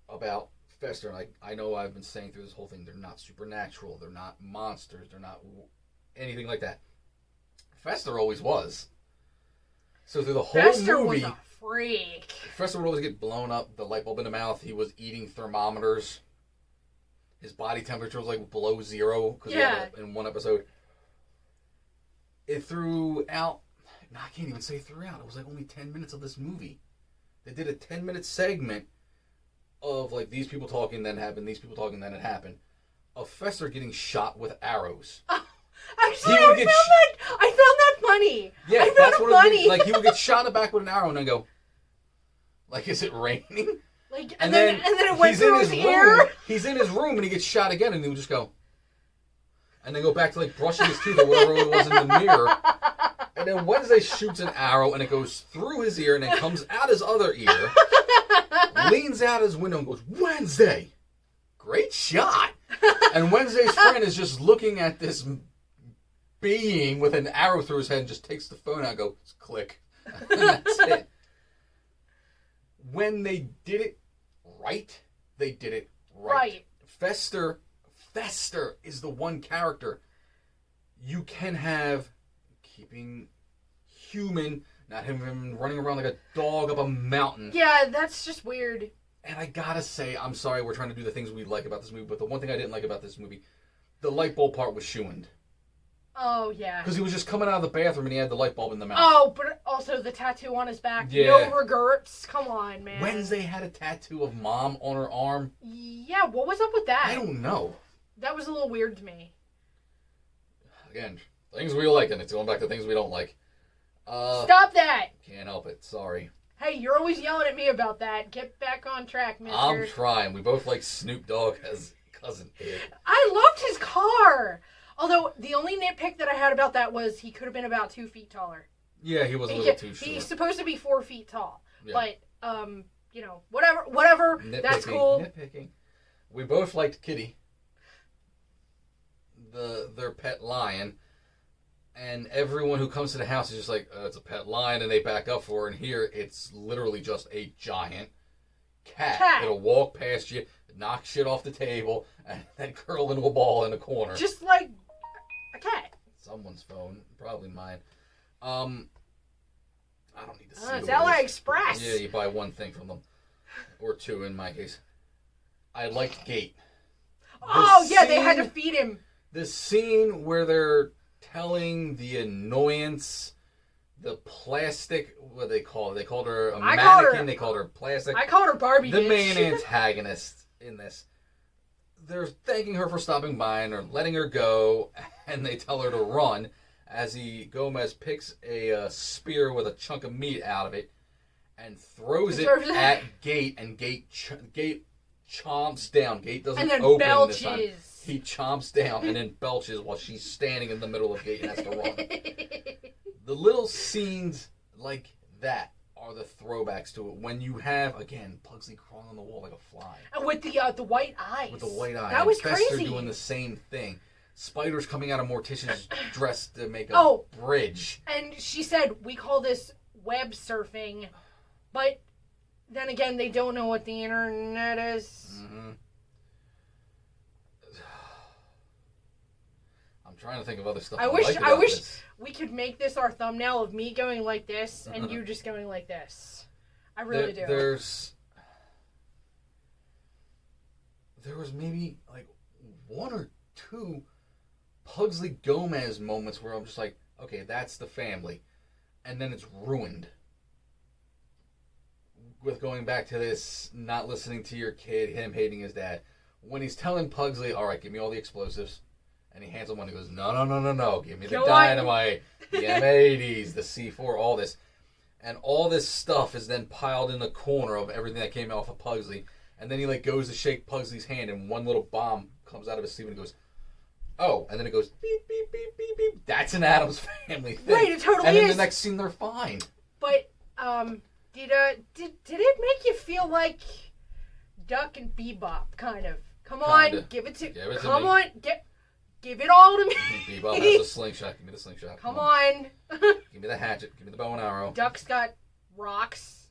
about Fester, and I know I've been saying through this whole thing, they're not supernatural, they're not monsters, they're not anything like that. Fester always was. So through the whole Fester movie, was a freak. Fester would always get blown up, the light bulb in the mouth. He was eating thermometers. His body temperature was like below zero because he had it in one episode. It throughout, no, I can't even say throughout. It was like only 10 minutes of this movie. They did a 10-minute segment of like these people talking, then it happened, these people talking, then it happened. Of Fester getting shot with arrows. Oh, actually, I found that funny. Yeah, I found that's it what funny. it was. Like he would get shot in the back with an arrow and then go, like, is it raining? Like, and then it went through his ear. He's in his room and he gets shot again, and he would just go, and then go back to like brushing his teeth or whatever it was in the mirror. And then Wednesday shoots an arrow and it goes through his ear and then comes out his other ear, leans out his window and goes, Wednesday, great shot. And Wednesday's friend is just looking at this being with an arrow through his head and just takes the phone out and goes, click. And that's it. When they did it right, they did it right. Fester is the one character you can have keeping human, not him running around like a dog up a mountain. Yeah, that's just weird. And I gotta say, I'm sorry we're trying to do the things we like about this movie, but the one thing I didn't like about this movie, the light bulb part was shooined. Oh, yeah. Because he was just coming out of the bathroom and he had the light bulb in the mouth. Oh, but also the tattoo on his back. Yeah. No regrets. Come on, man. Wednesday had a tattoo of Mom on her arm. Yeah, what was up with that? I don't know. That was a little weird to me. Again, things we like, and it's going back to things we don't like. Stop that! Can't help it. Sorry. Hey, you're always yelling at me about that. Get back on track, mister. I'm trying. We both like Snoop Dogg as Cousin Ed. I loved his car. Although, the only nitpick that I had about that was he could have been about 2 feet taller. Yeah, he was a little too short. He's supposed to be 4 feet tall. Yeah. But, you know, whatever. That's cool. Nitpicking. We both liked Kitty. Their pet lion. And everyone who comes to the house is just like, it's a pet lion, and they back up for her. And here, it's literally just a giant cat. It'll walk past you, knock shit off the table, and then curl into a ball in a corner. Just like a cat. Someone's phone, probably mine. I don't need to see it's LA Express. Yeah, you buy one thing from them. Or 2 in my case. I liked Gate. They had to feed him. The scene where they're telling the annoyance, the plastic, what they call it? They called her a mannequin. They called her plastic. I called her Barbie. The main antagonist in this. They're thanking her for stopping by and they're letting her go, and they tell her to run as Gomez picks a spear with a chunk of meat out of it and throws it at Gate, and Gate chomps down. Gate doesn't And then open this time. belches. He chomps down and then belches while she's standing in the middle of Gate and has to run. The little scenes like that are the throwbacks to it. When you have, again, Pugsley crawling on the wall like a fly. And with the white eyes. With the white eye. That was and Fester crazy. doing the same thing. Spiders coming out of Morticia's dress to make a bridge. And she said, we call this web surfing. But then again, they don't know what the internet is. Mm-hmm. I'm trying to think of other stuff. I wish this. we could make this our thumbnail of me going like this and you just going like this. I really do. There was maybe like one or two Pugsley Gomez moments where I'm just like, okay, that's the family. And then it's ruined. With going back to this, not listening to your kid, him hating his dad. When he's telling Pugsley, all right, give me all the explosives. And he hands him one. He goes, no. Give me the dynamite, the M80s, the C4, all this. And all this stuff is then piled in the corner of everything that came off of Pugsley. And then he like goes to shake Pugsley's hand, and one little bomb comes out of his sleeve, and he goes, oh. And then it goes, beep, beep, beep, beep, beep. That's an Addams Family thing. Right, it totally and then is. the next scene, they're fine. But, did it make you feel like Duck and Bebop, kind of? Come on, Kinda. give it to me. Come on, give it all to me. Bebop has a slingshot. Give me the slingshot. Come on. Give me the hatchet. Give me the bow and arrow. Duck's got rocks.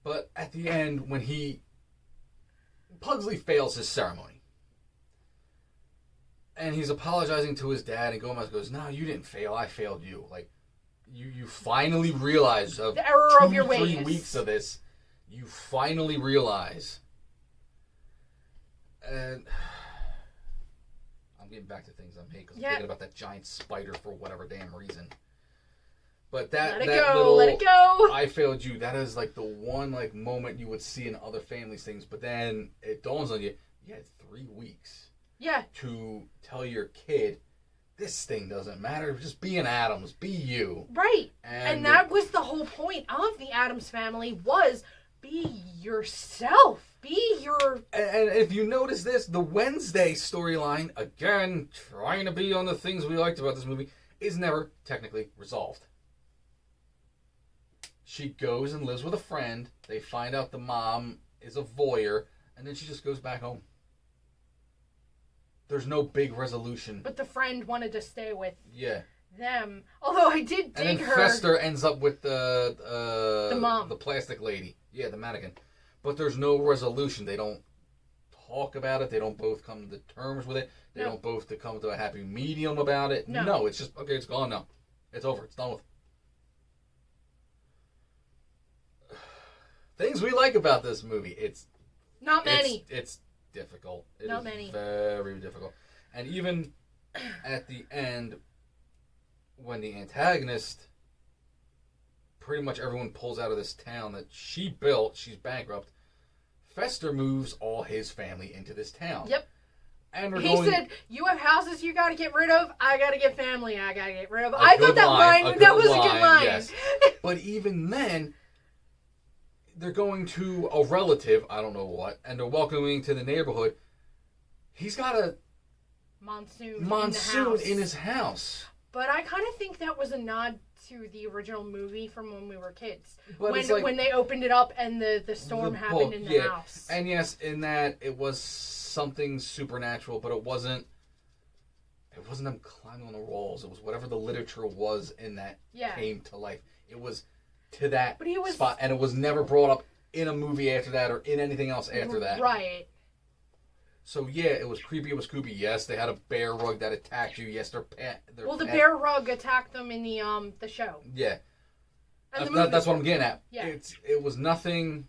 But at the end, when Pugsley fails his ceremony, and he's apologizing to his dad, and Gomez goes, no, you didn't fail. I failed you. Like, you finally realize of the error of your 3 ways. weeks of this, you finally realize. And I'm getting back to things I'm hating because I'm thinking about that giant spider for whatever damn reason. But let it go. I failed you. That is like the one like moment you would see in other families things. But then it dawns on you, you had 3 weeks. Yeah. To tell your kid, this thing doesn't matter. Just be an Addams. Be you. Right. And that was the whole point of the Addams Family was be yourself. Be your... And if you notice this, the Wednesday storyline, again, trying to be on the things we liked about this movie, is never technically resolved. She goes and lives with a friend. They find out the mom is a voyeur, and then she just goes back home. There's no big resolution. But the friend wanted to stay with them. Although I did dig and then her. Fester ends up with the mom. The plastic lady. Yeah, the mannequin. But there's no resolution. They don't talk about it. They don't both come to terms with it. They don't both come to a happy medium about it. No, it's just, okay, it's gone now. It's over. It's done with. Things we like about this movie. It's not many. It's difficult. Not many. Very difficult. And even at the end, when the antagonist, pretty much everyone pulls out of this town that she built, she's bankrupt, Fester moves all his family into this town. Yep. And he said, you have houses you got to get rid of, I got to get family I got to get rid of. I thought that was a good line. Yes. But even then, they're going to a relative, I don't know what, and they're welcoming to the neighborhood. He's got a monsoon in his house. But I kind of think that was a nod to the original movie from when we were kids. But when they opened it up and the storm happened in the house. And yes, in that it was something supernatural, but it wasn't them climbing on the walls. It was whatever the literature was in that came to life. It was to that spot, and it was never brought up in a movie after that or in anything else after that. Right. So yeah, it was creepy. It was spooky. Yes, they had a bear rug that attacked you. Yes, the bear rug attacked them in the show. Yeah, that's what I'm getting at. Yeah. It was nothing.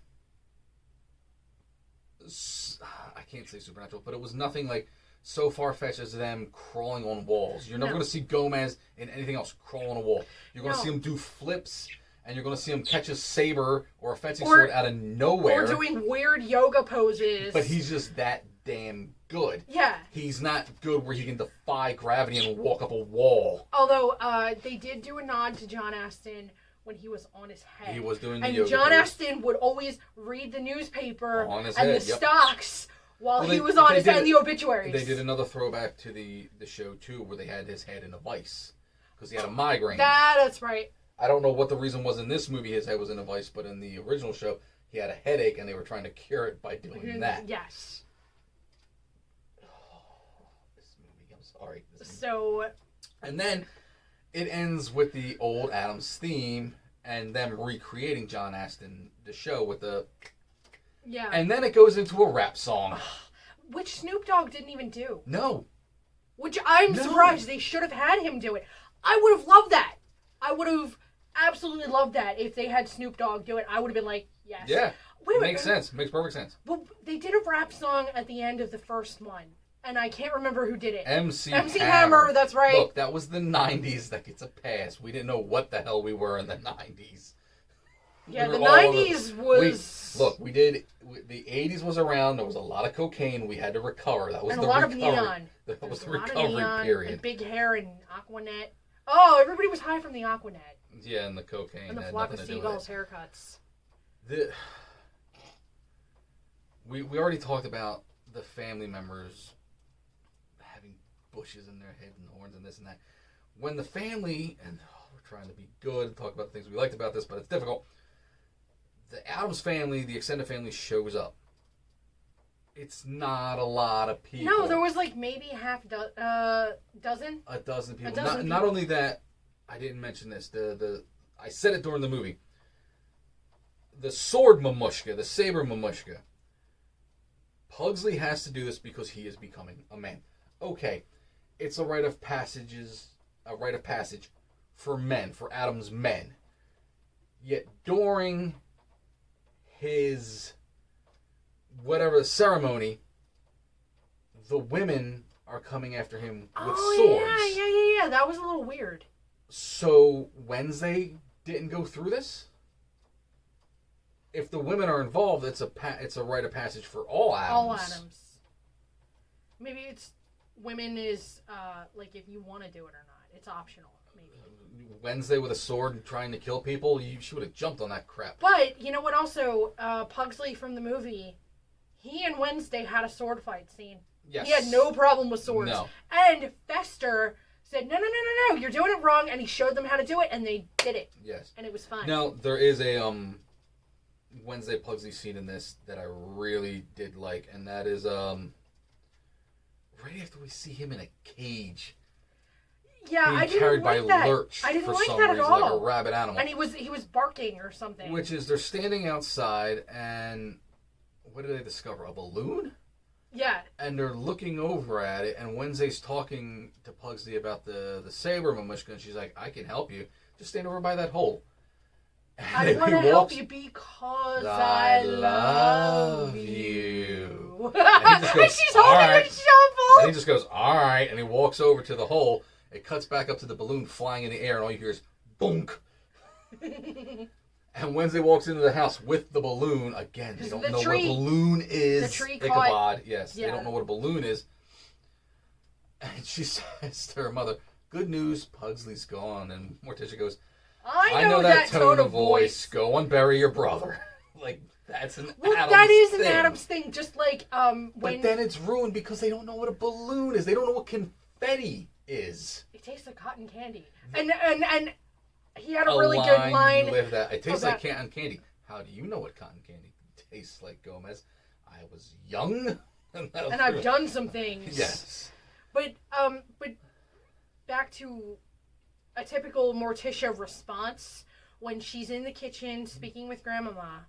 I can't say supernatural, but it was nothing like so far-fetched as them crawling on walls. You're never going to see Gomez in anything else crawl on a wall. You're going to see him do flips, and you're going to see him catch a saber or a fencing sword out of nowhere. Or doing weird yoga poses. But he's just that damn good. Yeah. He's not good where he can defy gravity and walk up a wall. Although, they did do a nod to John Astin when he was on his head. He was doing the and yoga John pose. Astin would always read the newspaper On his and head, the yep. stocks while Well, he they- was on they his did head and it- the obituaries. They did another throwback to the show too, where they had his head in a vice because he had a migraine. That's right. I don't know what the reason was in this movie. His head was in a vice, but in the original show, he had a headache, and they were trying to cure it by doing that. Yes. This movie, I'm sorry. So, And then it ends with the old Adams theme and them recreating John Astin the show with the. yeah. And then it goes into a rap song. Which Snoop Dogg didn't even do. No. Which I'm No. surprised. They should have had him do it. I would have loved that. I would have absolutely loved that if they had Snoop Dogg do it. I would have been like, yes. Yeah. Wait a minute. Makes sense. Makes perfect sense. Well, they did a rap song at the end of the first one, and I can't remember who did it. MC Hammer, that's right. Look, that was the 90s. That gets a pass. We didn't know what the hell we were in the 90s. Yeah, We the were all 90s was... The 80s was around. There was a lot of cocaine. We had to recover. That was and the a lot recovery. of neon. That There was was the a lot of recovery neon period. and big hair and Aquanet. Oh, everybody was high from the Aquanet. Yeah, and the cocaine And the had flock nothing of to do with seagulls it. haircuts. We already talked about the family members having bushes in their head and horns and this and that. When the family, and we're trying to be good, talk about the things we liked about this, but it's difficult. The Addams family, the extended family, shows up. It's not a lot of people. No, there was like maybe dozen. A dozen people. A dozen Not people. only that, I didn't mention this. I said it during the movie. The sword mamushka, the saber mamushka. Pugsley has to do this because he is becoming a man. Okay, it's a rite of passage for men, for Adam's men. Yet during his whatever ceremony, the women are coming after him with swords. Yeah. That was a little weird. So Wednesday didn't go through this. If the women are involved, it's a rite of passage for all Adams. All Adams. Maybe it's women is like if you want to do it or not. It's optional, maybe. Wednesday with a sword and trying to kill people, she would have jumped on that crap. But you know what? Also, Pugsley from the movie, he and Wednesday had a sword fight scene. Yes. He had no problem with swords. No. And Fester said, no, you're doing it wrong, and he showed them how to do it, and they did it. Yes. And it was fun. Now, there is a Wednesday Pugsley scene in this that I really did like, and that is right after we see him in a cage Yeah, being I didn't carried like by that. lurch I didn't for like some that at reason, all. like a rabid animal. And he was barking or something. Which is, they're standing outside, and what do they discover? A balloon? Yeah. And they're looking over at it, and Wednesday's talking to Pugsley about the saber mamushka, and she's like, I can help you. Just stand over by that hole. I And want he to help walks- you because I I love love you. you. And he just goes, She's "All holding right." a shovel. And he just goes, all right, and he walks over to the hole. It cuts back up to the balloon flying in the air, and all you hear is, boonk. And Wednesday walks into the house with the balloon. Again, they don't The know tree- what a balloon is. the tree Ichabod, caught- yes. They yeah. don't know what a balloon is. And she says to her mother, good news, Pugsley's gone. And Morticia goes, I know that tone of voice. Go and bury your brother. Like, that's an Well, Adams that is an thing. Adams thing. Just like when But then it's ruined because they don't know what a balloon is. They don't know what confetti is. it tastes like cotton candy, and he had a A really line good line. You live that. It tastes about- like cotton candy. How do you know what cotton candy tastes like, Gomez? I was young. And I've done some things. Yes. But back to a typical Morticia response when she's in the kitchen speaking with Grandmama,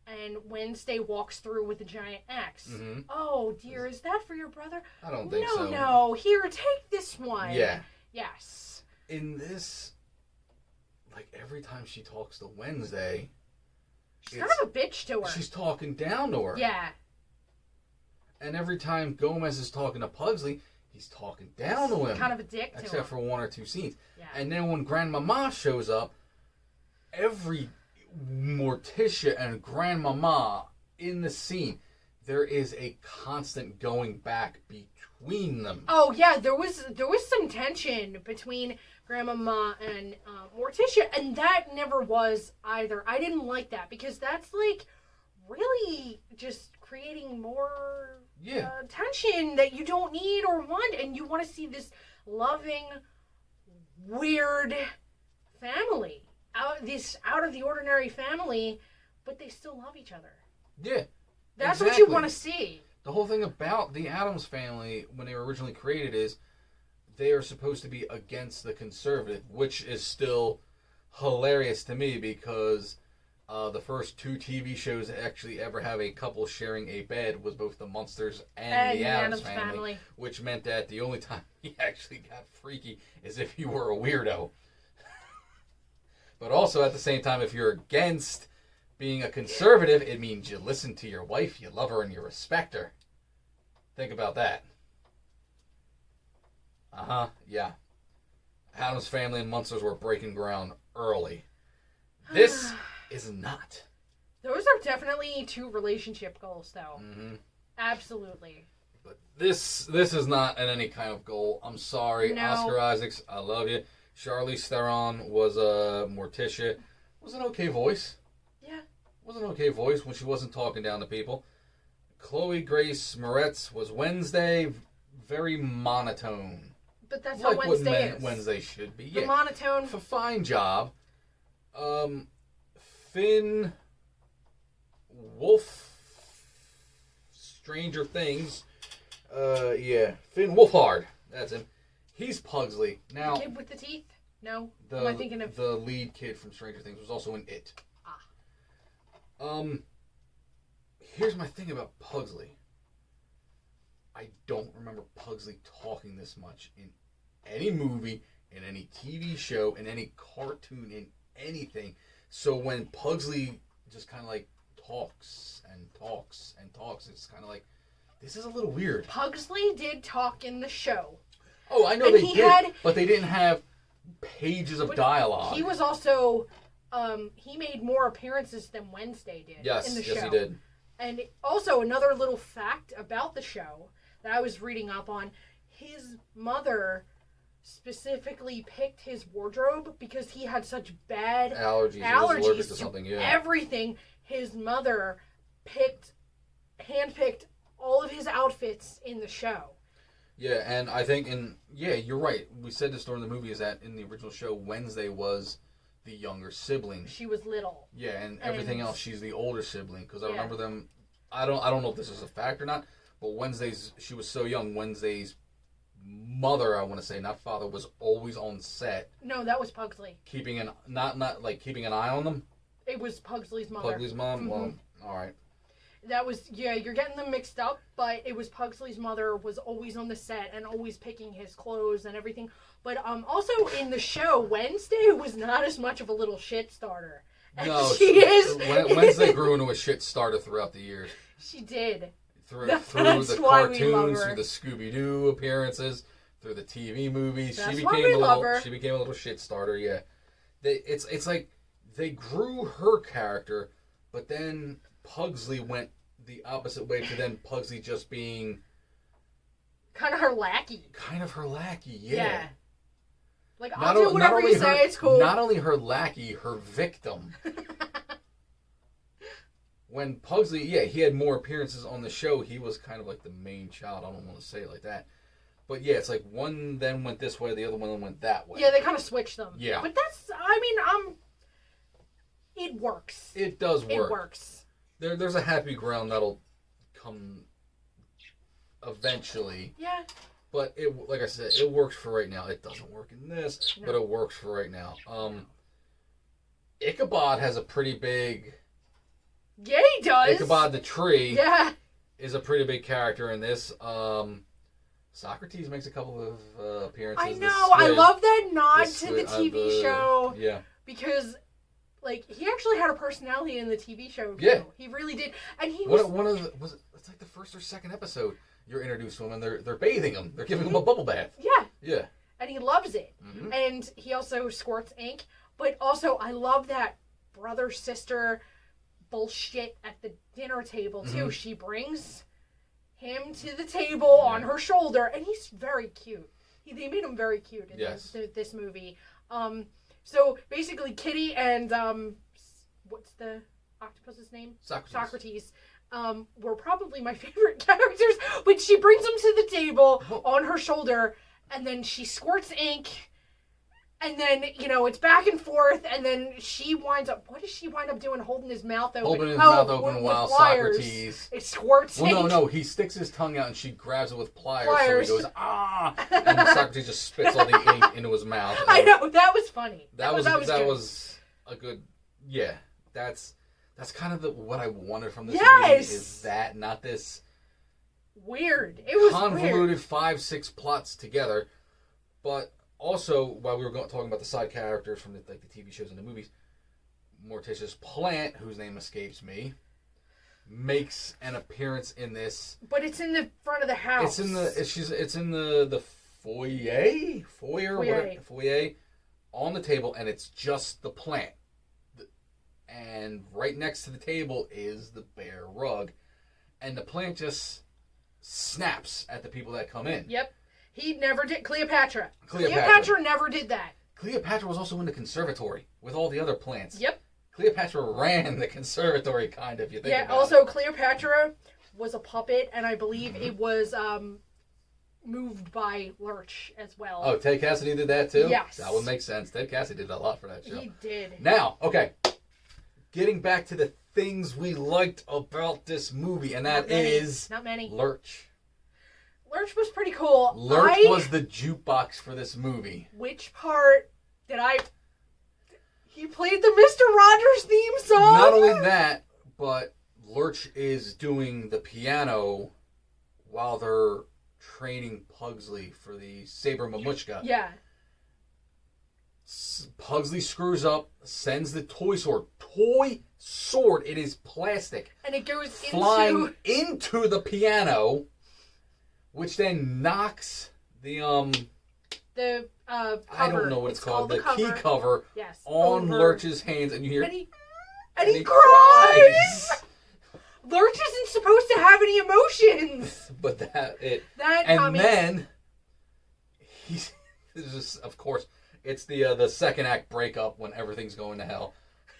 and Wednesday walks through with a giant axe. Mhm. Oh dear, is that for your brother? I don't think no, so. No, here, take this one. Yeah. Yes. In this, like every time she talks to Wednesday, She's kind of a bitch to her. she's talking down to her. Yeah. And every time Gomez is talking to Pugsley, he's talking down to him. Kind of a dick to Except him. for one or two scenes. Yeah. And then when Grandmama shows up, every Morticia and Grandmama in the scene, there is a constant going back between them. Oh yeah, there was some tension between Grandmama and Morticia, and that never was either. I didn't like that because that's like really just creating more tension that you don't need or want, and you want to see this loving, weird family, out of the ordinary family, but they still love each other. Yeah, that's exactly what you want to see. The whole thing about the Addams Family when they were originally created is they are supposed to be against the conservative, which is still hilarious to me because the first 2 TV shows that actually ever have a couple sharing a bed was both the Munsters and the Addams Family, which meant that the only time he actually got freaky is if you were a weirdo. But also at the same time, if you're against being a conservative, it means you listen to your wife, you love her, and you respect her. Think about that. Yeah. Addams Family and Munsters were breaking ground early. This is not. Those are definitely 2 relationship goals, though. Mm-hmm. Absolutely. But this is not an any kind of goal. I'm sorry, No. Oscar Isaacs. I love you. Charlize Theron was Morticia. Was an okay voice. Yeah. Was an okay voice when she wasn't talking down to people. Chloe Grace Moretz was Wednesday. Very monotone. But that's like how Wednesday what is. Wednesday should be. The Yeah. monotone. Fine job. Finn Wolf Stranger Things. Finn Wolfhard. That's him. He's Pugsley. Now, The kid with the teeth? No? Am I thinking of... the lead kid from Stranger Things was also in It. Here's my thing about Pugsley. I don't remember Pugsley talking this much in any movie, in any TV show, in any cartoon, in anything. So when Pugsley just kind of like talks and talks and talks, it's kind of like, this is a little weird. Pugsley did talk in the show. Oh, I know And they he did, but they didn't have pages of dialogue. He was also... he made more appearances than Wednesday did in the show. Yes, he did. And also, another little fact about the show that I was reading up on, his mother specifically picked his wardrobe because he had such bad allergies. He was allergic to something, everything. His mother handpicked all of his outfits in the show. Yeah, and I think you're right. We said this during the movie is that in the original show, Wednesday was the younger sibling. She was little. Yeah, and everything else, she's the older sibling. Because I remember them. I don't know if this is a fact or not, but she was so young. Wednesday's mother, I want to say, not father, was always on set. No, that was Pugsley. Keeping not like keeping an eye on them. It was Pugsley's mother. Pugsley's mom. Mm-hmm. Well, all right. That was, you're getting them mixed up, but it was Pugsley's mother was always on the set and always picking his clothes and everything. But also in the show, Wednesday was not as much of a little shit starter as she is. Wednesday grew into a shit starter throughout the years. She did. Through the cartoons, through the Scooby-Doo appearances, through the TV movies. She became a little shit starter, yeah. It's like they grew her character, but then Pugsley went the opposite way to then Pugsley just being kind of her lackey. Yeah. Like, I'll do whatever you say, it's cool. Not only her lackey, her victim. When Pugsley, he had more appearances on the show, he was kind of like the main child. I don't want to say it like that. But yeah, it's like one then went this way, the other one went that way. Yeah, they kind of switched them. Yeah. But it works. It does work. It works. There's a happy ground that'll come eventually. Yeah. But like I said, it works for right now. It doesn't work in this, but it works for right now. Ichabod has a pretty big... Yeah, he does. Ichabod the tree is a pretty big character in this. Socrates makes a couple of appearances. I know. I love that nod to the TV show. Yeah. Because, like, he actually had a personality in the TV show. Too. Yeah. He really did. And he it's like the first or second episode you're introduced to him and they're bathing him. They're giving him a bubble bath. Yeah. Yeah. And he loves it. Mm-hmm. And he also squirts ink. But also, I love that brother-sister bullshit at the dinner table too. Mm-hmm. She brings him to the table on her shoulder, and he's very cute. They made him very cute in this movie. So basically, Kitty and what's the octopus's name? Socrates. Were probably my favorite characters. But she brings him to the table on her shoulder, and then she squirts ink. And then, it's back and forth, and then she winds up... What does she wind up doing? Holding his mouth open? Holding his mouth open while Socrates... It squirts ink. No. He sticks his tongue out, and she grabs it with pliers. So he goes, ah! And Socrates just spits all the ink into his mouth. I know. That was funny. That was a good... Yeah. That's kind of what I wanted from this movie. Is that, not this... Weird. It was convoluted weird. 5-6 plots together, but... Also, while we were talking about the side characters from the TV shows and the movies, Morticia's plant, whose name escapes me, makes an appearance in this. But it's in the front of the house. It's in the foyer on the table, and it's just the plant. And right next to the table is the bear rug, and the plant just snaps at the people that come in. Yep. He never did. Cleopatra never did that. Cleopatra was also in the conservatory with all the other plants. Yep. Cleopatra ran the conservatory, kind of, if you think about also, it. Cleopatra was a puppet, and I believe it was moved by Lurch as well. Oh, Ted Cassidy did that too? Yes. That would make sense. Ted Cassidy did a lot for that show. He did. Now, okay. Getting back to the things we liked about this movie, and that is... Not many. Lurch. Lurch was pretty cool. Lurch was the jukebox for this movie. Which part did I... He played the Mr. Rogers theme song? Not only that, but Lurch is doing the piano while they're training Pugsley for the Saber Mamushka. Yeah. Pugsley screws up, sends the toy sword. Toy sword, it is plastic. And it goes flying into the piano... Which then knocks the cover. I don't know what it's called. The key cover on over. Lurch's hands, and you hear... And he cries! Lurch isn't supposed to have any emotions! But Tommy... then... This is, of course, it's the second act breakup when everything's going to hell.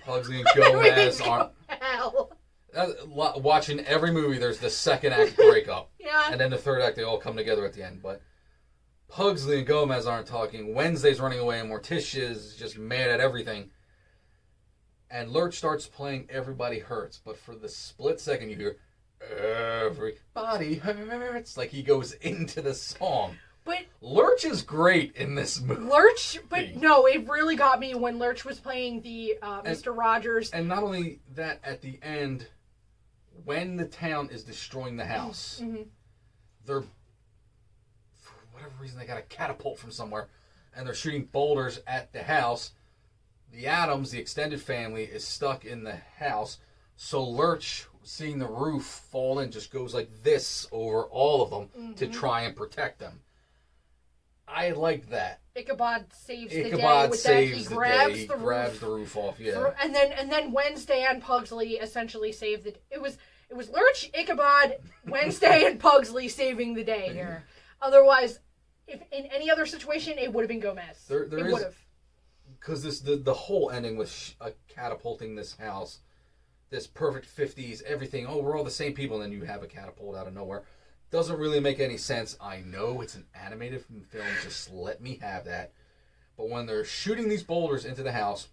Pugsley and Gomez aren't... Hell. Watching every movie, there's the second act breakup. Yeah. And then the third act, they all come together at the end. But Pugsley and Gomez aren't talking. Wednesday's running away, and Morticia's just mad at everything. And Lurch starts playing Everybody Hurts. But for the split second, you hear, Everybody Hurts. Like he goes into the song. But Lurch is great in this movie. No, it really got me when Lurch was playing the Mr. Rogers. And not only that, at the end... When the town is destroying the house, they're, for whatever reason, they got a catapult from somewhere, and they're shooting boulders at the house. The Addams, the extended family, is stuck in the house, so Lurch, seeing the roof fall in, just goes like this over all of them to try and protect them. I like that. Ichabod saves the day with that. He grabs the roof off, yeah. And then Wednesday and Pugsley essentially saved the... It was Lurch, Ichabod, Wednesday, and Pugsley saving the day here. Otherwise, if in any other situation, it would have been Gomez. It would have. Because the whole ending with catapulting this house, this perfect 50s, everything, we're all the same people, and then you have a catapult out of nowhere. Doesn't really make any sense. I know it's an animated film. Just let me have that. But when they're shooting these boulders into the house,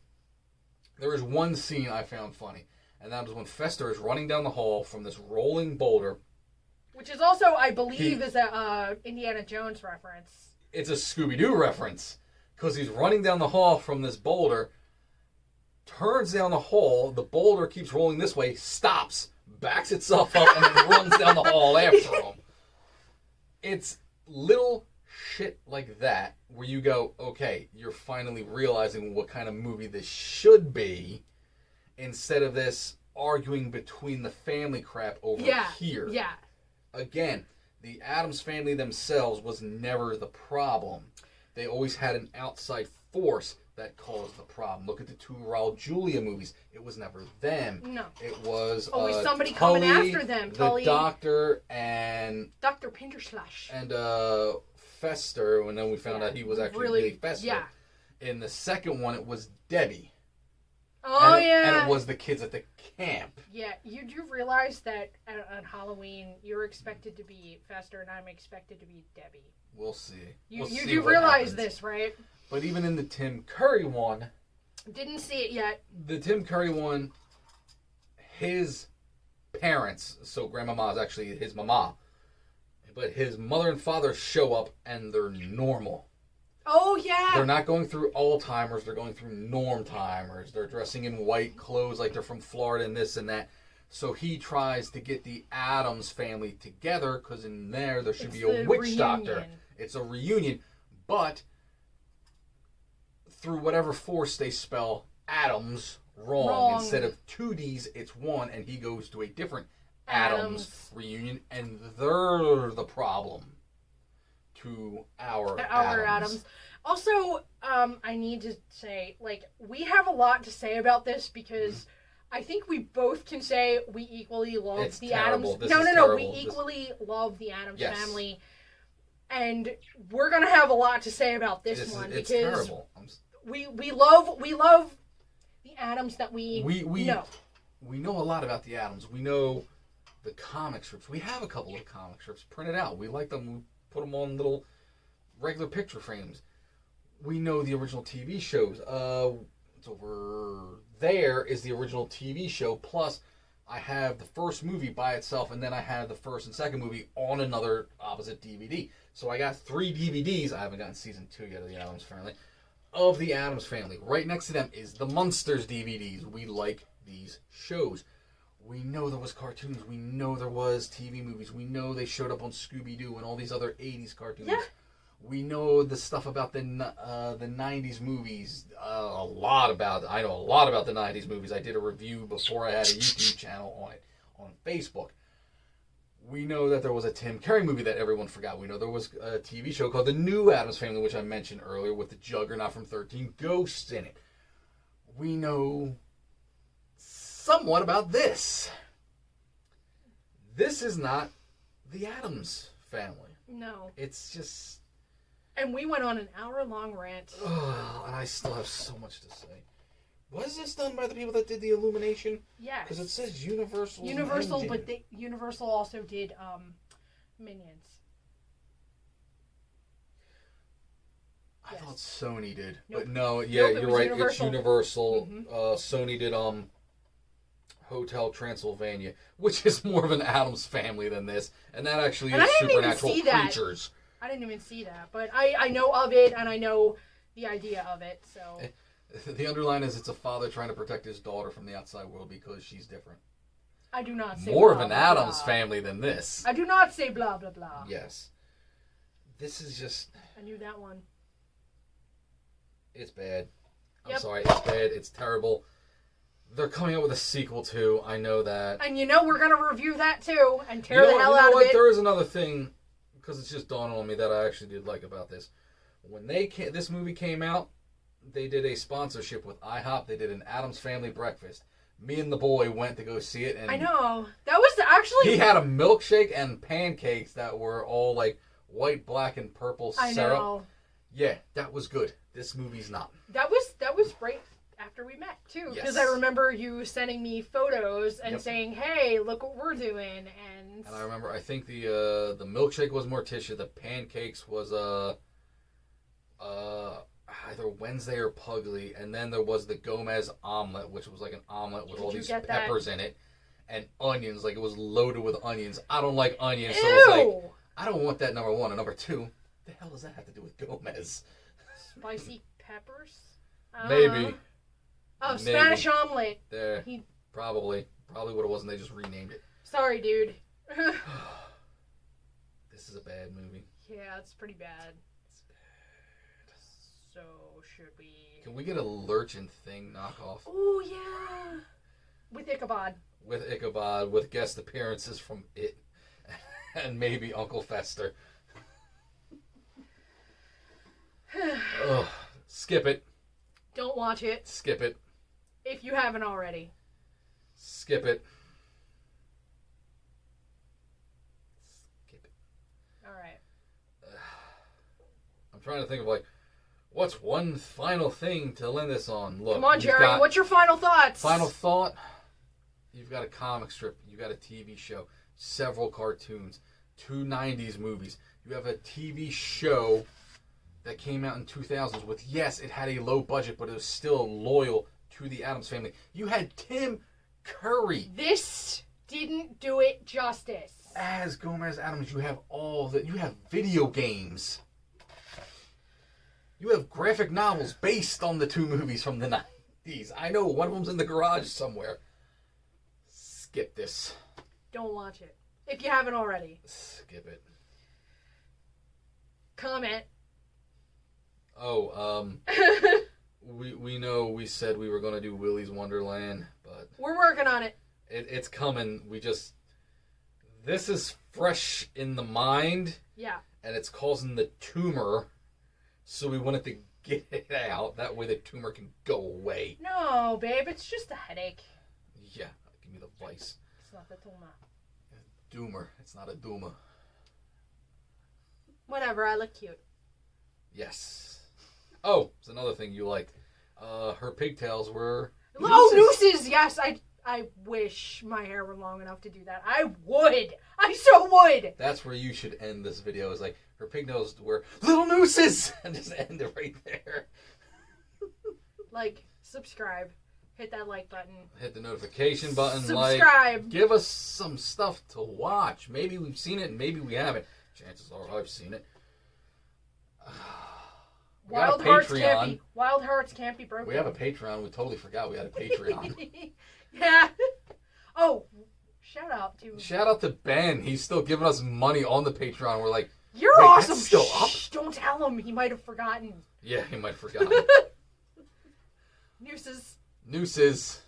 there is one scene I found funny. And that was when Fester is running down the hall from this rolling boulder. Which is also, I believe, is a Indiana Jones reference. It's a Scooby-Doo reference. Because he's running down the hall from this boulder, turns down the hall, the boulder keeps rolling this way, stops, backs itself up, and then runs down the hall after him. It's little shit like that where you go, okay, you're finally realizing what kind of movie this should be instead of this arguing between the family crap over here. Yeah. Again, the Addams family themselves was never the problem. They always had an outside force that caused the problem. Look at the two Raul Julia movies. It was never them. No. It was Always somebody Tully, coming after them. the Tully, doctor, and Dr. Pinterslash. Fester, and then we found out he was actually really Fester. Yeah. In the second one, it was Debbie. Oh, And it was the kids at the camp. Yeah, you do realize that on Halloween, you're expected to be Fester and I'm expected to be Debbie. We'll see. You We'll see do what realize happens. this, right? But even in the Tim Curry one, Didn't see it yet. the Tim Curry one, his parents, so Grandmama is actually his mama, but his mother and father show up and they're normal. Oh, yeah. They're not going through Alzheimer's, they're going through Normtimers. They're dressing in white clothes like they're from Florida and this and that. So he tries to get the Addams family together because in there should be a witch doctor. It's a reunion, but through whatever force they spell Adams wrong. Instead of two D's, it's one, and he goes to a different Adams reunion, and they're the problem to our Adams. Also, I need to say, like, we have a lot to say about this because I think we both can say we equally love It's the terrible. Addams. This No, is we terrible. equally love the Addams Yes. family, and we're gonna have a lot to say about this one It's because terrible. we love the Addams that we know. We know a lot about the Addams. We know the comic strips. We have a couple of comic strips printed out. We like them. We put them on little regular picture frames. We know the original TV shows. It's over there is the original TV show. Plus, I have the first movie by itself, and then I have the first and second movie on another opposite DVD. So I got 3 DVDs. I haven't gotten season 2 yet of the Addams Family. Of the Addams Family. Right next to them is the Munsters DVDs. We like these shows. We know there was cartoons. We know there was TV movies. We know they showed up on Scooby-Doo and all these other 80s cartoons. Yeah. We know the stuff about the 90s movies. I know a lot about the 90s movies. I did a review before I had a YouTube channel on it on Facebook. We know that there was a Tim Curry movie that everyone forgot. We know there was a TV show called The New Addams Family, which I mentioned earlier, with the Juggernaut from 13 Ghosts in it. We know somewhat about this. This is not the Addams Family. No. It's just... And we went on an hour-long rant. And I still have so much to say. Was this done by the people that did the Illumination? Yes. Because it says Universal. Universal, but Universal also did Minions. I thought Sony did, Nope. but no. Yeah, Nope, it you're was right. Universal. It's Universal. Mhm. Sony did Hotel Transylvania, which is more of an Addams Family than this, and that actually And I is didn't even supernatural see that. creatures. I didn't even see that, but I know of it and I know the idea of it. So The underline is it's a father trying to protect his daughter from the outside world because she's different. I do not say More blah, of an blah, Addams blah. Family than this. I do not say blah blah blah. Yes. This is just... I knew that one. It's bad. I'm Yep. sorry. It's bad. It's terrible. They're coming out with a sequel too. I know that. And we're gonna review that too and tear You know the hell what, out of it. There is another thing, because it's just dawned on me that I actually did like about this. When this movie came out, they did a sponsorship with IHOP. They did an Addams Family breakfast. Me and the boy went to go see it, and I know that was actually. he had a milkshake and pancakes that were all like white, black, and purple I syrup. know Yeah, that was good. This movie's not. that was right after we met too, because Yes. I remember you sending me photos and Yep. saying, "Hey, look what we're doing," and And I remember, I think the milkshake was Morticia. The pancakes was either Wednesday or Pugsley, and then there was the Gomez omelet, which was like an omelet with Did all you these get that? peppers in it and onions. Like it was loaded with onions. I don't like onions, so it's like ew, I don't want that. Number one, and number two, the hell does that have to do with Gomez? spicy peppers. Maybe. Oh, Maybe. Spanish omelet. There, He- probably what it was, and they just renamed it. Sorry, dude. This is a bad movie. Yeah, it's pretty bad. So should we? Can we get a Lurchin thing knockoff Oh yeah, with Ichabod. with Ichabod with guest appearances from It and maybe Uncle Fester? Ugh, skip it. Don't watch it Skip it. if you haven't already. Skip it. Skip it. All right. I'm trying to think of, like, what's one final thing to end this on? Look, Come on, you've Jerry. got What's your final thoughts? final thought. You've got a comic strip. You got a TV show. Several cartoons. 2 90s movies. You have a TV show that came out in 2000s with, yes, it had a low budget, but it was still loyal to the Addams Family. You had Tim Curry This didn't do it justice. as Gomez Addams. You have you have video games. You have graphic novels based on the 2 movies from the 90s. I know one of them's in the garage somewhere. Skip this. Don't watch it if you haven't already. Skip it. Comment. Oh, we know we said we were going to do Willy's Wonderland, but We're working on it. it's coming. This is fresh in the mind, Yeah. and it's causing the tumor, so we wanted to get it out. That way the tumor can go away. No, babe. It's just a headache. Yeah, give me the vice. It's not the tumor. Doomer. It's not a doomer. Whatever. I look cute. Yes. Oh, it's another thing you liked. Her pigtails were Oh, nooses. Yes. I wish my hair were long enough to do that. I would. I so would. That's where you should end this video. Is like her pigtails were little nooses, and just end it right there. Like, subscribe. Hit that like button. Hit the notification button. Subscribe. Like, give us some stuff to watch. Maybe we've seen it, and maybe we haven't. Chances are I've seen it. We got a Patreon. Wild hearts can't be broken. We have a Patreon. We totally forgot we had a Patreon. Yeah. Oh, shout out to. Shout out to Ben. He's still giving us money on the Patreon. We're like, You're wait, awesome. that's still up? Shh, don't tell him. He might have forgotten. Yeah, he might have forgotten. Nooses. Nooses.